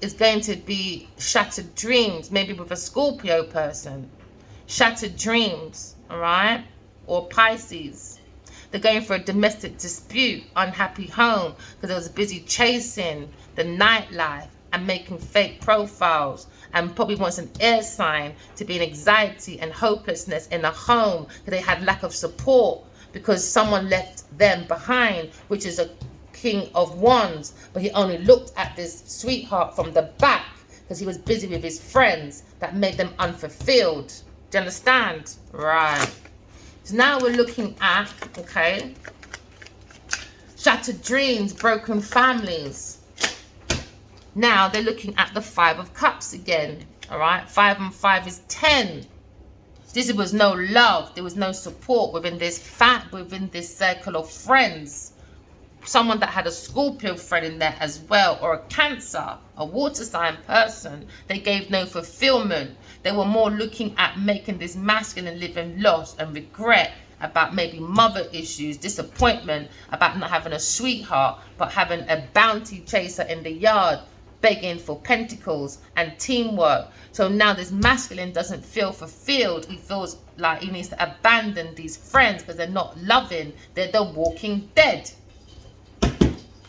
[SPEAKER 1] is going to be shattered dreams, maybe with a Scorpio person. Shattered dreams, all right, or Pisces. They're going for a domestic dispute, unhappy home, because they was busy chasing the nightlife and making fake profiles, and probably wants an air sign to be in anxiety and hopelessness in a home because they had lack of support because someone left them behind, which is a King of Wands, but he only looked at this sweetheart from the back because he was busy with his friends that made them unfulfilled. Do you understand? Right. So now we're looking at, okay, shattered dreams, broken families. Now they're looking at the 5 of Cups again. All right. 5 and 5 is 10. This was no love. There was no support within this circle of friends. Someone that had a Scorpio friend in there as well, or a Cancer, a water sign person. They gave no fulfillment. They were more looking at making this masculine live in loss and regret about maybe mother issues, disappointment about not having a sweetheart, but having a bounty chaser in the yard, begging for pentacles and teamwork. So now this masculine doesn't feel fulfilled. He feels like he needs to abandon these friends because they're not loving. They're the walking dead.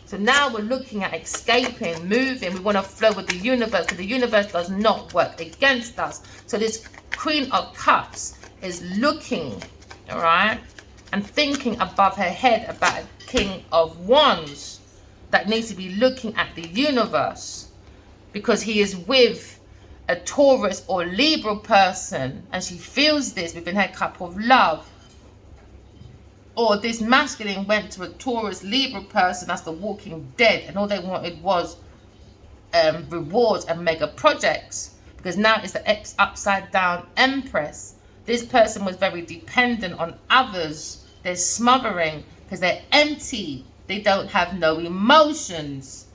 [SPEAKER 1] So now we're looking at escaping, moving. We want to flow with the universe, because the universe does not work against us. So this Queen of Cups is looking, all right, and thinking above her head about a King of Wands that needs to be looking at the universe, because he is with a Taurus or Libra person, and she feels this within her cup of love. Or this masculine went to a Taurus Libra person that's the walking dead, and all they wanted was rewards and mega projects, because now it's the upside down Empress. This person was very dependent on others. They're smothering because they're empty. They don't have no emotions.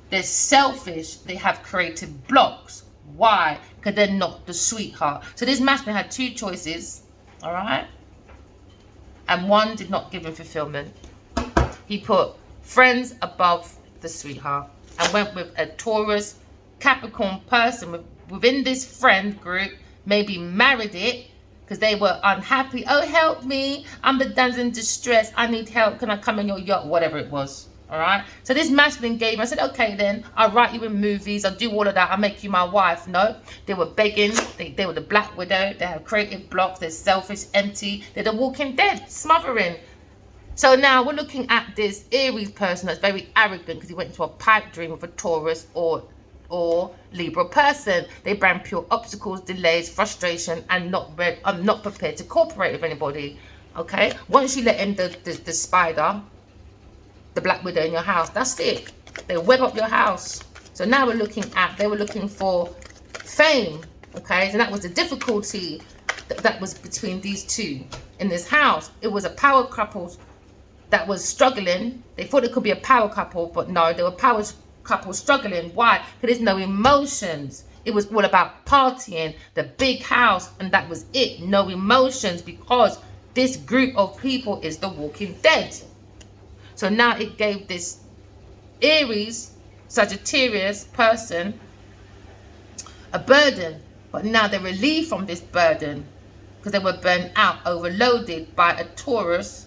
[SPEAKER 1] They're selfish. They have creative blocks. Why? Because they're not the sweetheart. So this masculine had 2 choices, all right? And one did not give him fulfillment. He put friends above the sweetheart and went with a Taurus Capricorn person within this friend group, maybe married it because they were unhappy. Oh, help me. I'm the dan's in distress. I need help. Can I come in your yacht? Whatever it was. All right. So this masculine gave. I said, okay, then I'll write you in movies. I'll do all of that. I'll make you my wife. No, they were begging. They were the Black Widow. They have creative blocks. They're selfish, empty. They're the Walking Dead, smothering. So now we're looking at this Aries person that's very arrogant because he went into a pipe dream with a Taurus or Libra person. They bring pure obstacles, delays, frustration, and not prepared to cooperate with anybody. Okay. Once you let in the spider, the Black Widow in your house, that's it. They web up your house. So now we're looking at, they were looking for fame. Okay, and that was the difficulty that was between these two in this house. It was a power couple that was struggling. They thought it could be a power couple, but no, they were power couple struggling. Why? Because there's no emotions. It was all about partying, the big house, and that was it. No emotions, because this group of people is the Walking Dead. So now it gave this Aries, Sagittarius person a burden. But now they're relieved from this burden because they were burnt out, overloaded by a Taurus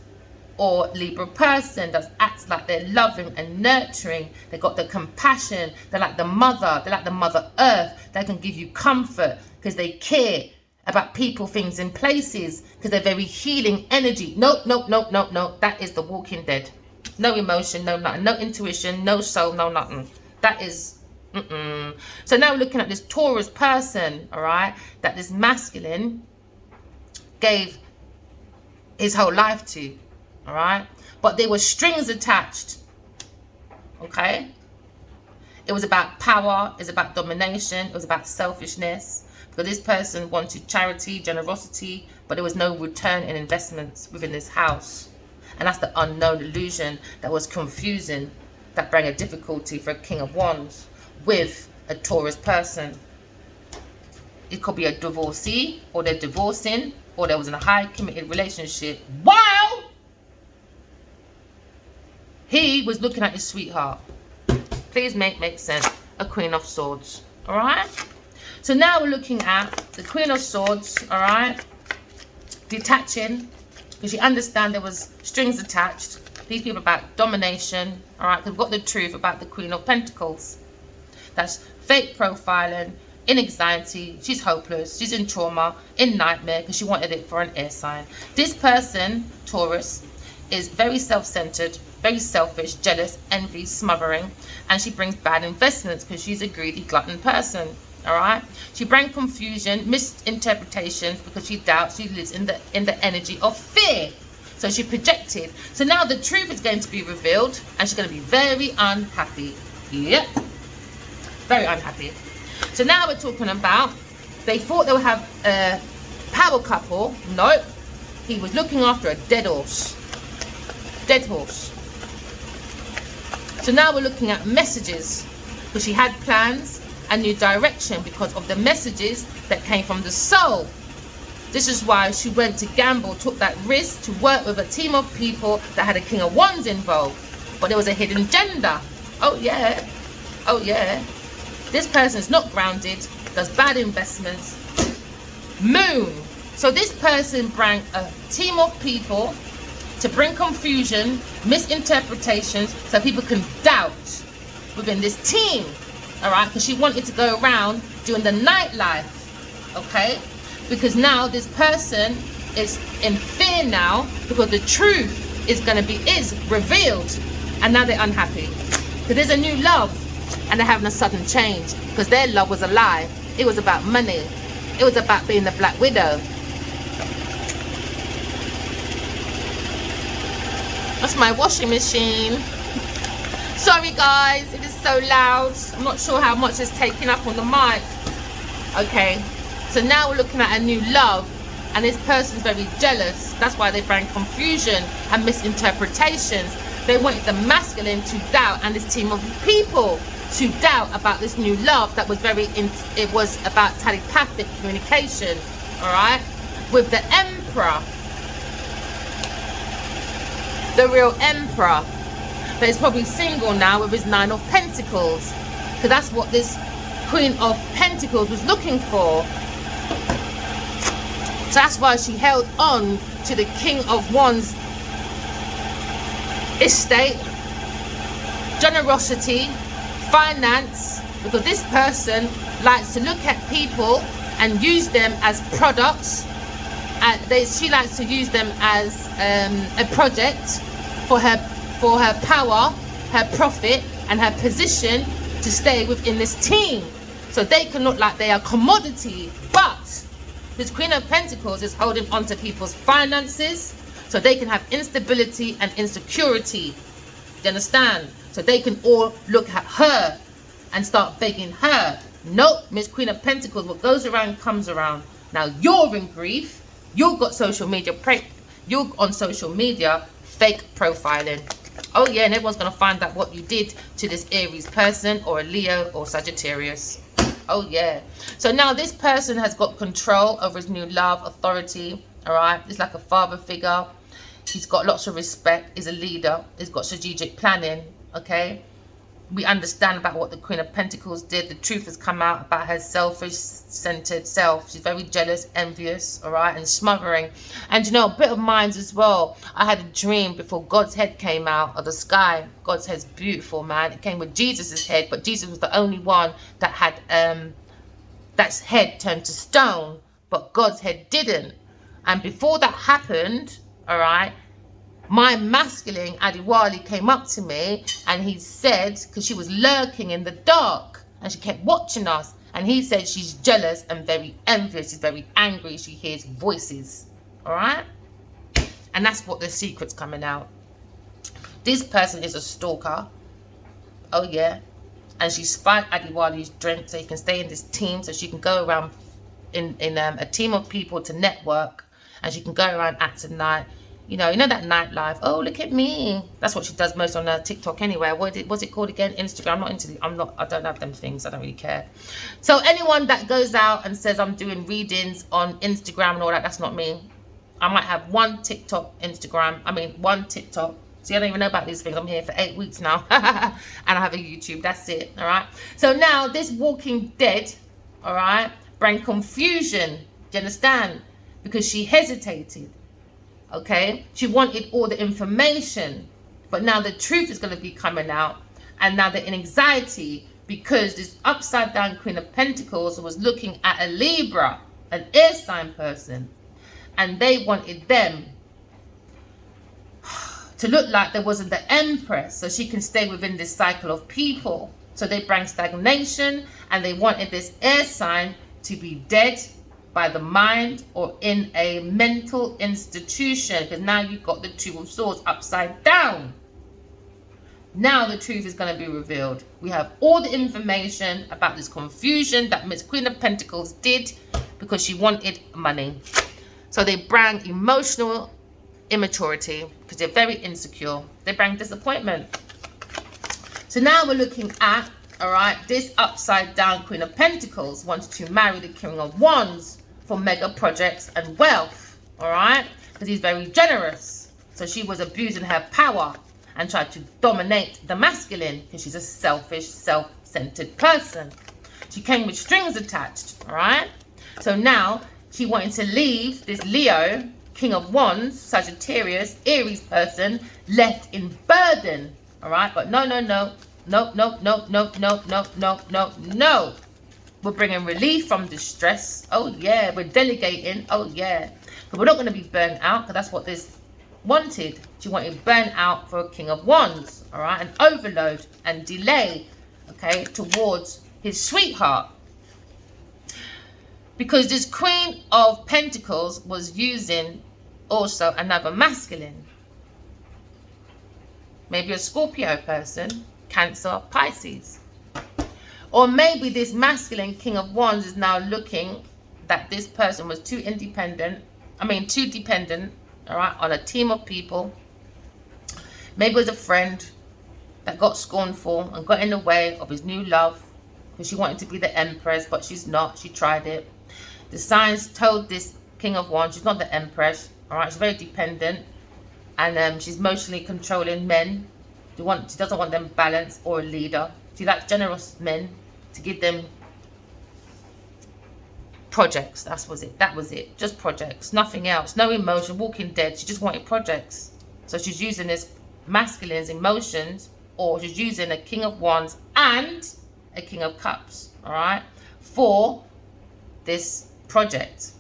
[SPEAKER 1] or Libra person that acts like they're loving and nurturing. They got the compassion. They're like the mother. They're like the Mother Earth. They can give you comfort because they care about people, things, and places, because they're very healing energy. Nope. That is the Walking Dead. No emotion, no nothing, no intuition, no soul, no nothing. That is, So now we're looking at this Taurus person, all right, that this masculine gave his whole life to, all right? But there were strings attached, okay? It was about power, it was about domination, it was about selfishness, because this person wanted charity, generosity, but there was no return in investments within this house. And that's the unknown illusion that was confusing, that bring a difficulty for a King of Wands with a Taurus person. It could be a divorcee, or they're divorcing, or there was in a high committed relationship while he was looking at his sweetheart. Please make sense. A Queen of Swords. All right. So now we're looking at the Queen of Swords. All right. Detaching, because you understand there was strings attached. These people about domination. All right. Because we've got the truth about the Queen of Pentacles. That's fake profiling, in anxiety. She's hopeless. She's in trauma, in nightmare, because she wanted it for an air sign. This person, Taurus, is very self-centered, very selfish, jealous, envy, smothering, and she brings bad investments because she's a greedy glutton person. All right, she brings confusion, misinterpretations, because she doubts. She lives in the energy of fear, so she projected. So now the truth is going to be revealed, and she's going to be very unhappy. Yep, very unhappy. So now we're talking about, they thought they would have a power couple. Nope, he was looking after a dead horse. Dead horse. So now we're looking at messages, because she had plans and new direction because of the messages that came from the soul. This is why she went to gamble, took that risk to work with a team of people that had a King of Wands involved, but there was a hidden agenda. Oh yeah, oh yeah. This person's not grounded, does bad investments. Moon. So this person brought a team of people to bring confusion, misinterpretations, so people can doubt within this team, all right? Because she wanted to go around doing the nightlife, okay? Because now this person is in fear now, because the truth is revealed, and now they're unhappy. Because there's a new love, and they're having a sudden change, because their love was a lie. It was about money. It was about being the Black Widow. That's my washing machine. Sorry guys, it is so loud. I'm not sure how much it's taking up on the mic. Okay, so now we're looking at a new love, and this person's very jealous. That's why they bring confusion and misinterpretations. They wanted the masculine to doubt, and this team of people to doubt about this new love that was it was about telepathic communication, all right, with the Emperor. The real Emperor, but he's probably single now with his 9 of Pentacles, because that's what this Queen of Pentacles was looking for. So that's why she held on to the King of Wands estate, generosity, finance, because this person likes to look at people and use them as products. She likes to use them as a project for her power, her profit, and her position to stay within this team. So they can look like they are commodity, but this Queen of Pentacles is holding on to people's finances, so they can have instability and insecurity. Do you understand? So they can all look at her and start begging her. Nope, Miss Queen of Pentacles, what goes around comes around. Now you're in grief. You've got social media, you're on social media fake profiling. Oh yeah, and everyone's going to find out what you did to this Aries person or a Leo or Sagittarius. Oh yeah. So now this person has got control over his new love, authority. All right. It's like a father figure. He's got lots of respect. He's a leader. He's got strategic planning. Okay. We understand about what the Queen of Pentacles did. The truth has come out about her selfish-centered self. She's very jealous, envious, all right, and smothering. And you know, a bit of mine as well. I had a dream before God's head came out of the sky. God's head's beautiful, man. It came with Jesus's head, but Jesus was the only one that had that's head turned to stone, but God's head didn't. And before that happened, all right, my masculine Adiwali came up to me and he said, because she was lurking in the dark and she kept watching us, and he said she's jealous and very envious, she's very angry, she hears voices. All right, and that's what the secret's coming out. This person is a stalker. Oh yeah. And she spiked Adiwali's drink so he can stay in this team, so she can go around in a team of people to network, and she can go around acting night. You know that nightlife. Oh, look at me. That's what she does most on her TikTok anyway. What's it called again? Instagram. I don't have them things. I don't really care. So anyone that goes out and says I'm doing readings on Instagram and all that, that's not me. I might have one TikTok. See, I don't even know about these things. I'm here for 8 weeks now. And I have a YouTube. That's it. All right. So now this Walking Dead, all right, bring confusion. Do you understand? Because she hesitated. Okay, she wanted all the information, but now the truth is going to be coming out, and now they're in anxiety because this upside down Queen of Pentacles was looking at a Libra, an air sign person, and they wanted them to look like there wasn't the Empress, so she can stay within this cycle of people. So they bring stagnation, and they wanted this air sign to be dead by the mind or in a mental institution, because now you've got the Two of Swords upside down. Now the truth is going to be revealed. We have all the information about this confusion that Miss Queen of Pentacles did because she wanted money. So they bring emotional immaturity because they're very insecure. They bring disappointment. So now we're looking at, all right, this upside down Queen of Pentacles wanted to marry the King of Wands for mega projects and wealth, all right, because he's very generous. So she was abusing her power and tried to dominate the masculine because she's a selfish, self-centered person. She came with strings attached, all right. So now she wanted to leave this Leo, King of Wands, Sagittarius, Aries person left in burden, all right. But no. We're bringing relief from distress. Oh yeah, we're delegating. Oh yeah, but we're not going to be burnt out, because that's what this wanted. She wanted burnt out for a King of Wands, all right, and overload and delay, okay, towards his sweetheart. Because this Queen of Pentacles was using also another masculine. Maybe a Scorpio person, Cancer, Pisces. Or maybe this masculine King of Wands is now looking that this person was too dependent, all right, on a team of people. Maybe it was a friend that got scornful and got in the way of his new love because she wanted to be the Empress, but she's not. She tried it. The signs told this King of Wands she's not the Empress, all right. She's very dependent, and she's emotionally controlling men. She doesn't want them balanced or a leader. She likes generous men to give them projects. That was it. Just projects. Nothing else. No emotion. Walking Dead. She just wanted projects. So she's using this masculine's emotions or she's using a King of Wands and a King of Cups, all right, for this project.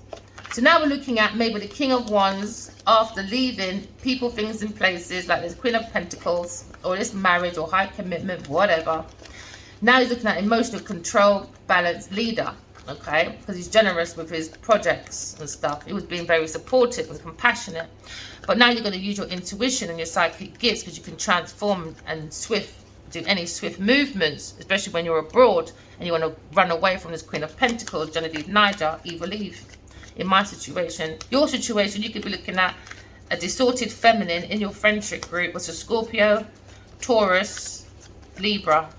[SPEAKER 1] So now we're looking at maybe the King of Wands after leaving people, things, and places like this Queen of Pentacles, or this marriage or high commitment, whatever. Now he's looking at emotional control, balance, leader, okay, because he's generous with his projects and stuff. He was being very supportive and compassionate. But now you're going to use your intuition and your psychic gifts, because you can transform and do any swift movements, especially when you're abroad and you want to run away from this Queen of Pentacles, Genevieve, Niger, Evil Eve. In my situation, your situation, you could be looking at a distorted feminine in your friendship group, which is Scorpio, Taurus, Libra.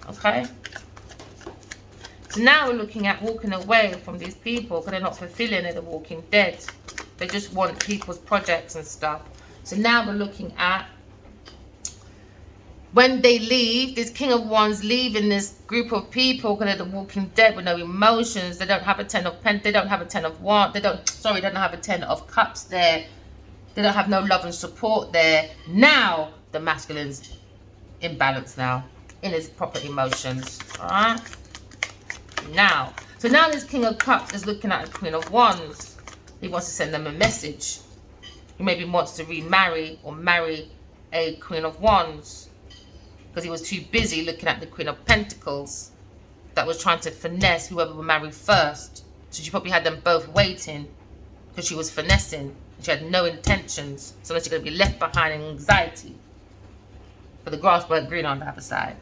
[SPEAKER 1] Okay? So now we're looking at walking away from these people because they're not fulfilling it, the walking dead. They just want people's projects and stuff. So now we're looking at when they leave, this King of Wands leaving this group of people because they're the walking dead with no emotions. They don't have a Ten of Pentacles. They don't have a Ten of Wands. They don't have a Ten of Cups there. They don't have no love and support there. Now the masculine's in balance now, in his proper emotions. All right. Now, so now this King of Cups is looking at the Queen of Wands. He wants to send them a message. He maybe wants to remarry or marry a Queen of Wands, because he was too busy looking at the Queen of Pentacles that was trying to finesse whoever would marry first. So she probably had them both waiting because she was finessing. She had no intentions. So then she's going to be left behind in anxiety. But the grass weren't green on the other side.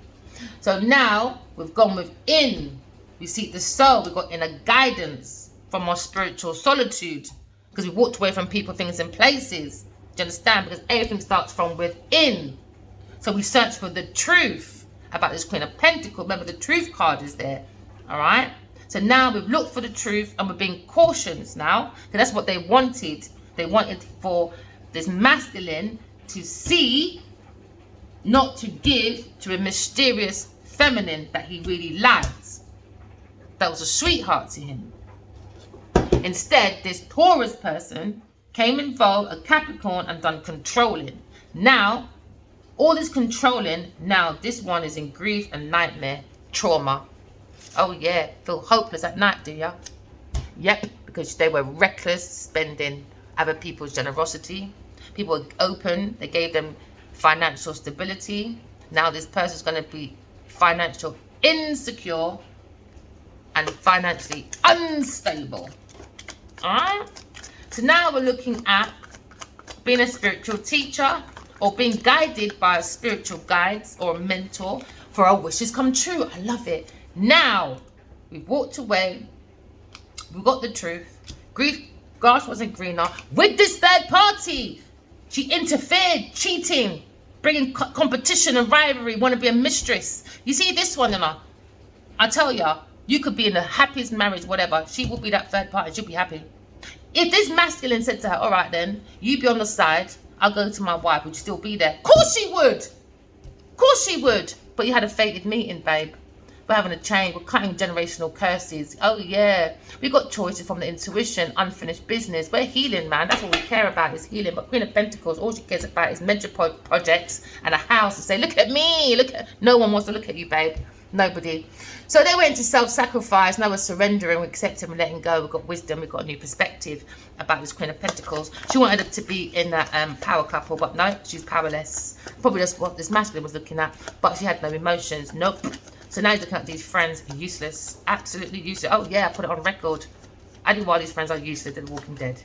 [SPEAKER 1] So now we've gone within. We seek the soul. We've got inner guidance from our spiritual solitude, because we walked away from people, things, and places. Do you understand? Because everything starts from within. So we search for the truth about this Queen of Pentacles. Remember, the truth card is there. All right. So now we've looked for the truth and we're being cautious now, because that's what they wanted. They wanted for this masculine to see, not to give to a mysterious feminine that he really liked. That was a sweetheart to him. Instead, this Taurus person came involved, a Capricorn, and done controlling. Now, all this controlling, now this one is in grief and nightmare, trauma. Oh yeah, feel hopeless at night, do ya? Yep, because they were reckless spending other people's generosity. People were open, they gave them financial stability. Now this person's going to be financial insecure and financially unstable. Alright? So now we're looking at being a spiritual teacher, or being guided by a spiritual guides or a mentor for our wishes come true. I love it. Now, we've walked away. We got the truth. Grass wasn't greener. With this third party, she interfered, cheating, bringing competition and rivalry, want to be a mistress. You see this one, I tell ya, you could be in the happiest marriage, whatever. She will be that third party. She'll be happy. If this masculine said to her, all right then, you be on the side, I'll go to my wife, would you still be there? Of course she would. Of course she would. But you had a fated meeting, babe. We're having a change. We're cutting generational curses. Oh, yeah. We got choices from the intuition, unfinished business. We're healing, man. That's what we care about, is healing. But Queen of Pentacles, all she cares about is major projects and a house, and say, look at me. No one wants to look at you, babe. Nobody. So they went to self-sacrifice. Now we're surrendering, we're accepting, we're letting go. We've got wisdom, we've got a new perspective about this Queen of Pentacles. She wanted it to be in that power couple, but no, she's powerless. Probably that's what this masculine was looking at, but she had no emotions. Nope. So now he's looking at these friends, useless, absolutely useless. Oh yeah, I put it on record. I think why these friends are useless, they're the walking dead.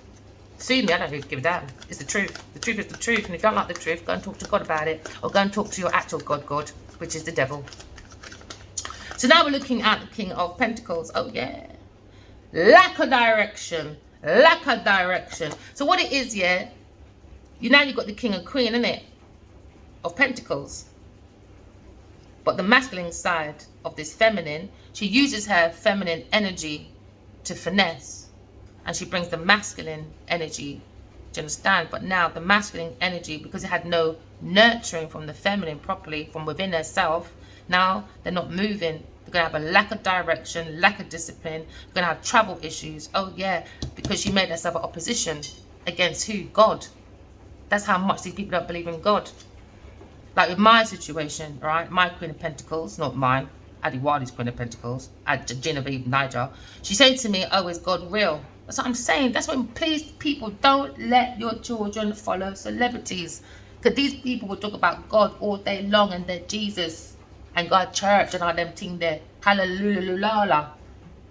[SPEAKER 1] Sue me, I don't really give a damn. It's the truth. The truth is the truth, and if you don't like the truth, go and talk to God about it, or go and talk to your actual God, which is the devil. So now we're looking at the King of Pentacles. Oh, yeah. Lack of direction. Lack of direction. So what it is, yeah, you've got the King and Queen, innit? Of Pentacles. But the masculine side of this feminine, she uses her feminine energy to finesse. And she brings the masculine energy. Do you understand? But now the masculine energy, because it had no nurturing from the feminine properly, from within herself, now they're not moving. They're going to have a lack of direction, lack of discipline. They're going to have travel issues. Oh, yeah, because she made herself an opposition against who? God. That's how much these people don't believe in God. Like with my situation, right? My Queen of Pentacles, not mine, Adiwali's Queen of Pentacles, Genevieve Niger. She said to me, oh, is God real? That's what I'm saying. That's when, please, people, don't let your children follow celebrities. Because these people will talk about God all day long and they're Jesus and God church and all them thing there. Hallelujah.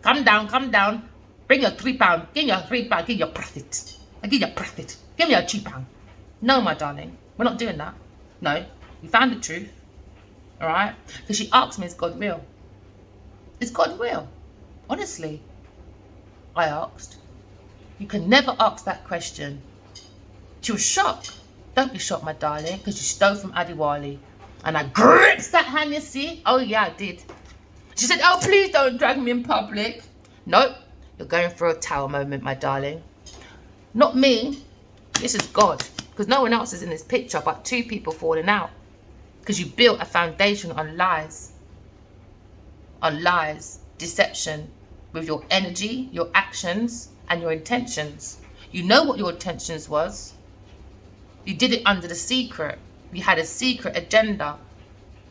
[SPEAKER 1] Come down, come down. Bring your £3. Give me your £3. Give your profit. I give you a profit. Give me your £2. No, my darling. We're not doing that. No. We found the truth. Alright? Because she asked me, is God real? Is God real? Honestly. I asked. You can never ask that question. She was shocked. Don't be shocked, my darling, because you stole from Adiwali. And I gripped that hand, you see? Oh, yeah, I did. She said, oh, please don't drag me in public. Nope. You're going through a tower moment, my darling. Not me. This is God. Because no one else is in this picture but two people falling out. Because you built a foundation on lies. On lies. Deception. With your energy, your actions, and your intentions. You know what your intentions was. You did it under the secret. You had a secret agenda.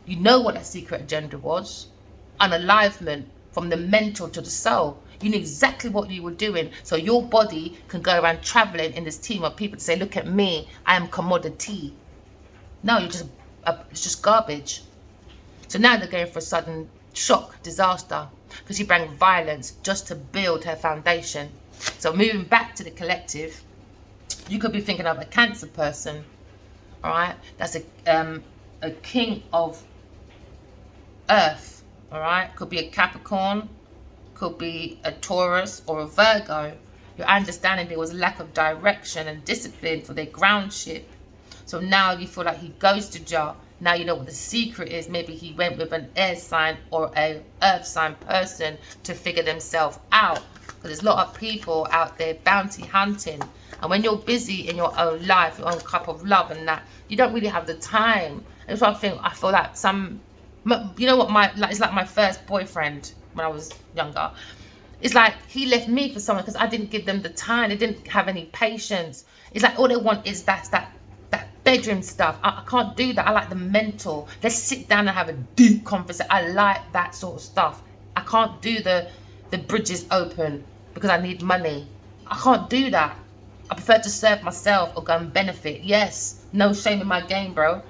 [SPEAKER 1] You know what that secret agenda was. Unalivement from the mental to the soul. You knew exactly what you were doing. So your body can go around traveling in this team of people to say, look at me, I am commodity. No, it's just garbage. So now they're going for a sudden shock, disaster. Because she brought violence just to build her foundation. So moving back to the collective, you could be thinking of a Cancer person. Alright, that's a king of earth. Alright, could be a Capricorn, could be a Taurus or a Virgo. You're understanding there was lack of direction and discipline for their groundship. So now you feel like he goes to jail. Now you know what the secret is. Maybe he went with an air sign or a earth sign person to figure themselves out. Because there's a lot of people out there bounty hunting. And when you're busy in your own life, your own cup of love and that, you don't really have the time. And that's what I feel like you know what, it's like my first boyfriend when I was younger. It's like he left me for someone because I didn't give them the time. They didn't have any patience. It's like all they want is that bedroom stuff. I can't do that. I like the mental. Let's sit down and have a deep conversation. I like that sort of stuff. I can't do the bridges open because I need money. I can't do that. I prefer to serve myself or go and benefit. Yes, no shame in my game, bro.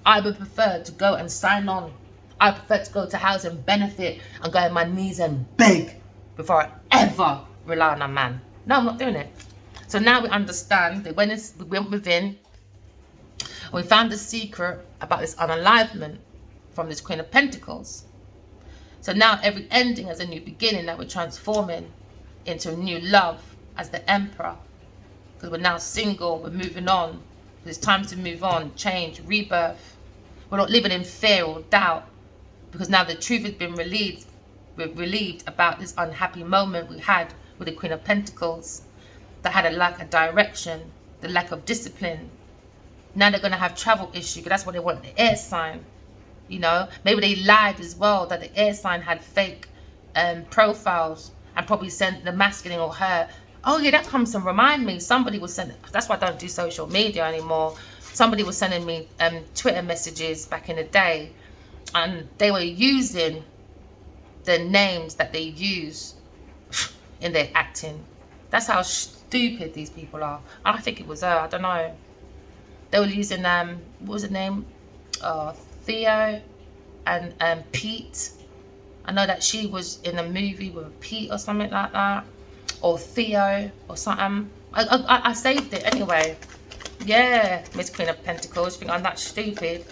[SPEAKER 1] I would prefer to go and sign on. I prefer to go to house and benefit and go on my knees and beg before I ever rely on a man. No, I'm not doing it. So now we understand that we went within, and we found the secret about this unalivement from this Queen of Pentacles. So now every ending is a new beginning that we're transforming into a new love as the Emperor. Because we're now single, we're moving on. It's time to move on, change, rebirth. We're not living in fear or doubt. Because now the truth has been relieved about this unhappy moment we had with the Queen of Pentacles. That had a lack of direction, the lack of discipline. Now they're going to have travel issues, because that's what they want, the air sign. You know, maybe they lied as well, that the air sign had fake profiles and probably sent the masculine or her. Oh yeah, that comes to remind me. Somebody was sending, that's why I don't do social media anymore. Somebody was sending me Twitter messages back in the day, and they were using the names that they use in their acting. That's how stupid these people are. I think it was her, I don't know. They were using, what was the name? Theo and Pete. I know that she was in a movie with Pete or something like that. Or Theo or something. I saved it anyway. Yeah, Miss Queen of Pentacles. You think I'm that stupid?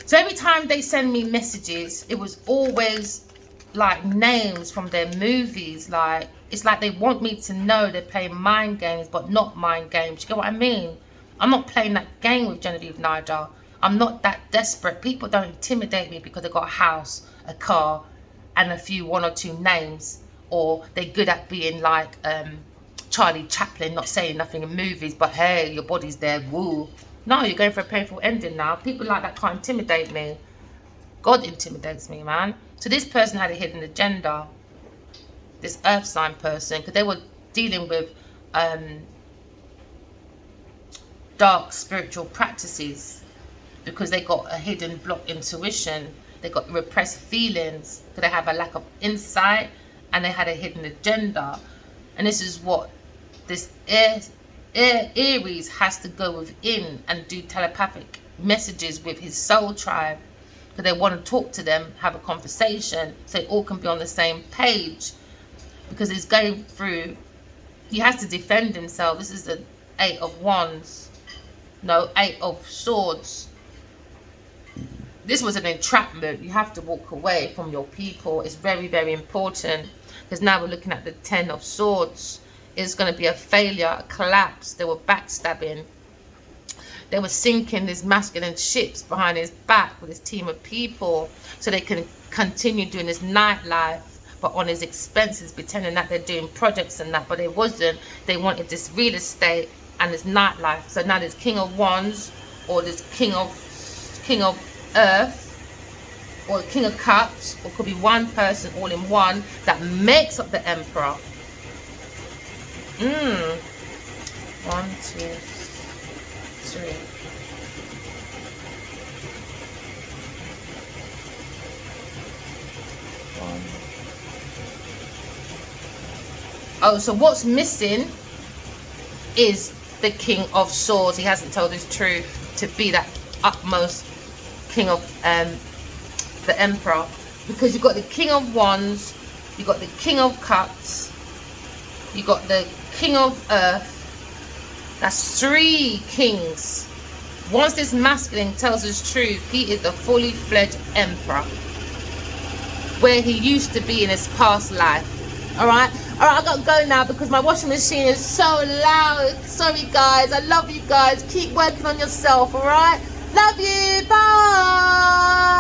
[SPEAKER 1] So every time they send me messages, it was always like names from their movies. Like, it's like they want me to know they're playing mind games, but not mind games. You get what I mean? I'm not playing that game with Genevieve Nigel. I'm not that desperate. People don't intimidate me because they've got a house, a car, and one or two names. Or they're good at being like Charlie Chaplin, not saying nothing in movies, but hey, your body's there, woo. No, you're going for a painful ending now. People like that can't intimidate me. God intimidates me, man. So this person had a hidden agenda, this earth sign person, because they were dealing with dark spiritual practices. because they got a hidden block intuition. They got repressed feelings because they have a lack of insight, and they had a hidden agenda. And this is what this Aries has to go within and do telepathic messages with his soul tribe, because they want to talk to them, have a conversation, so they all can be on the same page, because he's going through, he has to defend himself. This is the 8 of Wands, no, 8 of Swords. This was an entrapment. You have to walk away from your people. It's very, very important, because now we're looking at the 10 of Swords. It's going to be a failure, a collapse. They were backstabbing. They were sinking these masculine ships behind his back with his team of people, so they can continue doing this nightlife, but on his expenses, pretending that they're doing projects and that, but it wasn't. They wanted this real estate and this nightlife. So now this King of Wands, or this King of Earth, or King of Cups, or could be one person all in one that makes up the Emperor. 1, 2, 3. Oh, so what's missing is the King of Swords. He hasn't told his truth to be that utmost King of the Emperor, because you've got the King of Wands, you've got the King of Cups, you got the King of Earth. That's 3 kings. Once this masculine tells his truth, he is the fully fledged emperor, where he used to be in his past life. Alright, I gotta go now because my washing machine is so loud. Sorry guys, I love you guys. Keep working on yourself, alright? Love you, bye.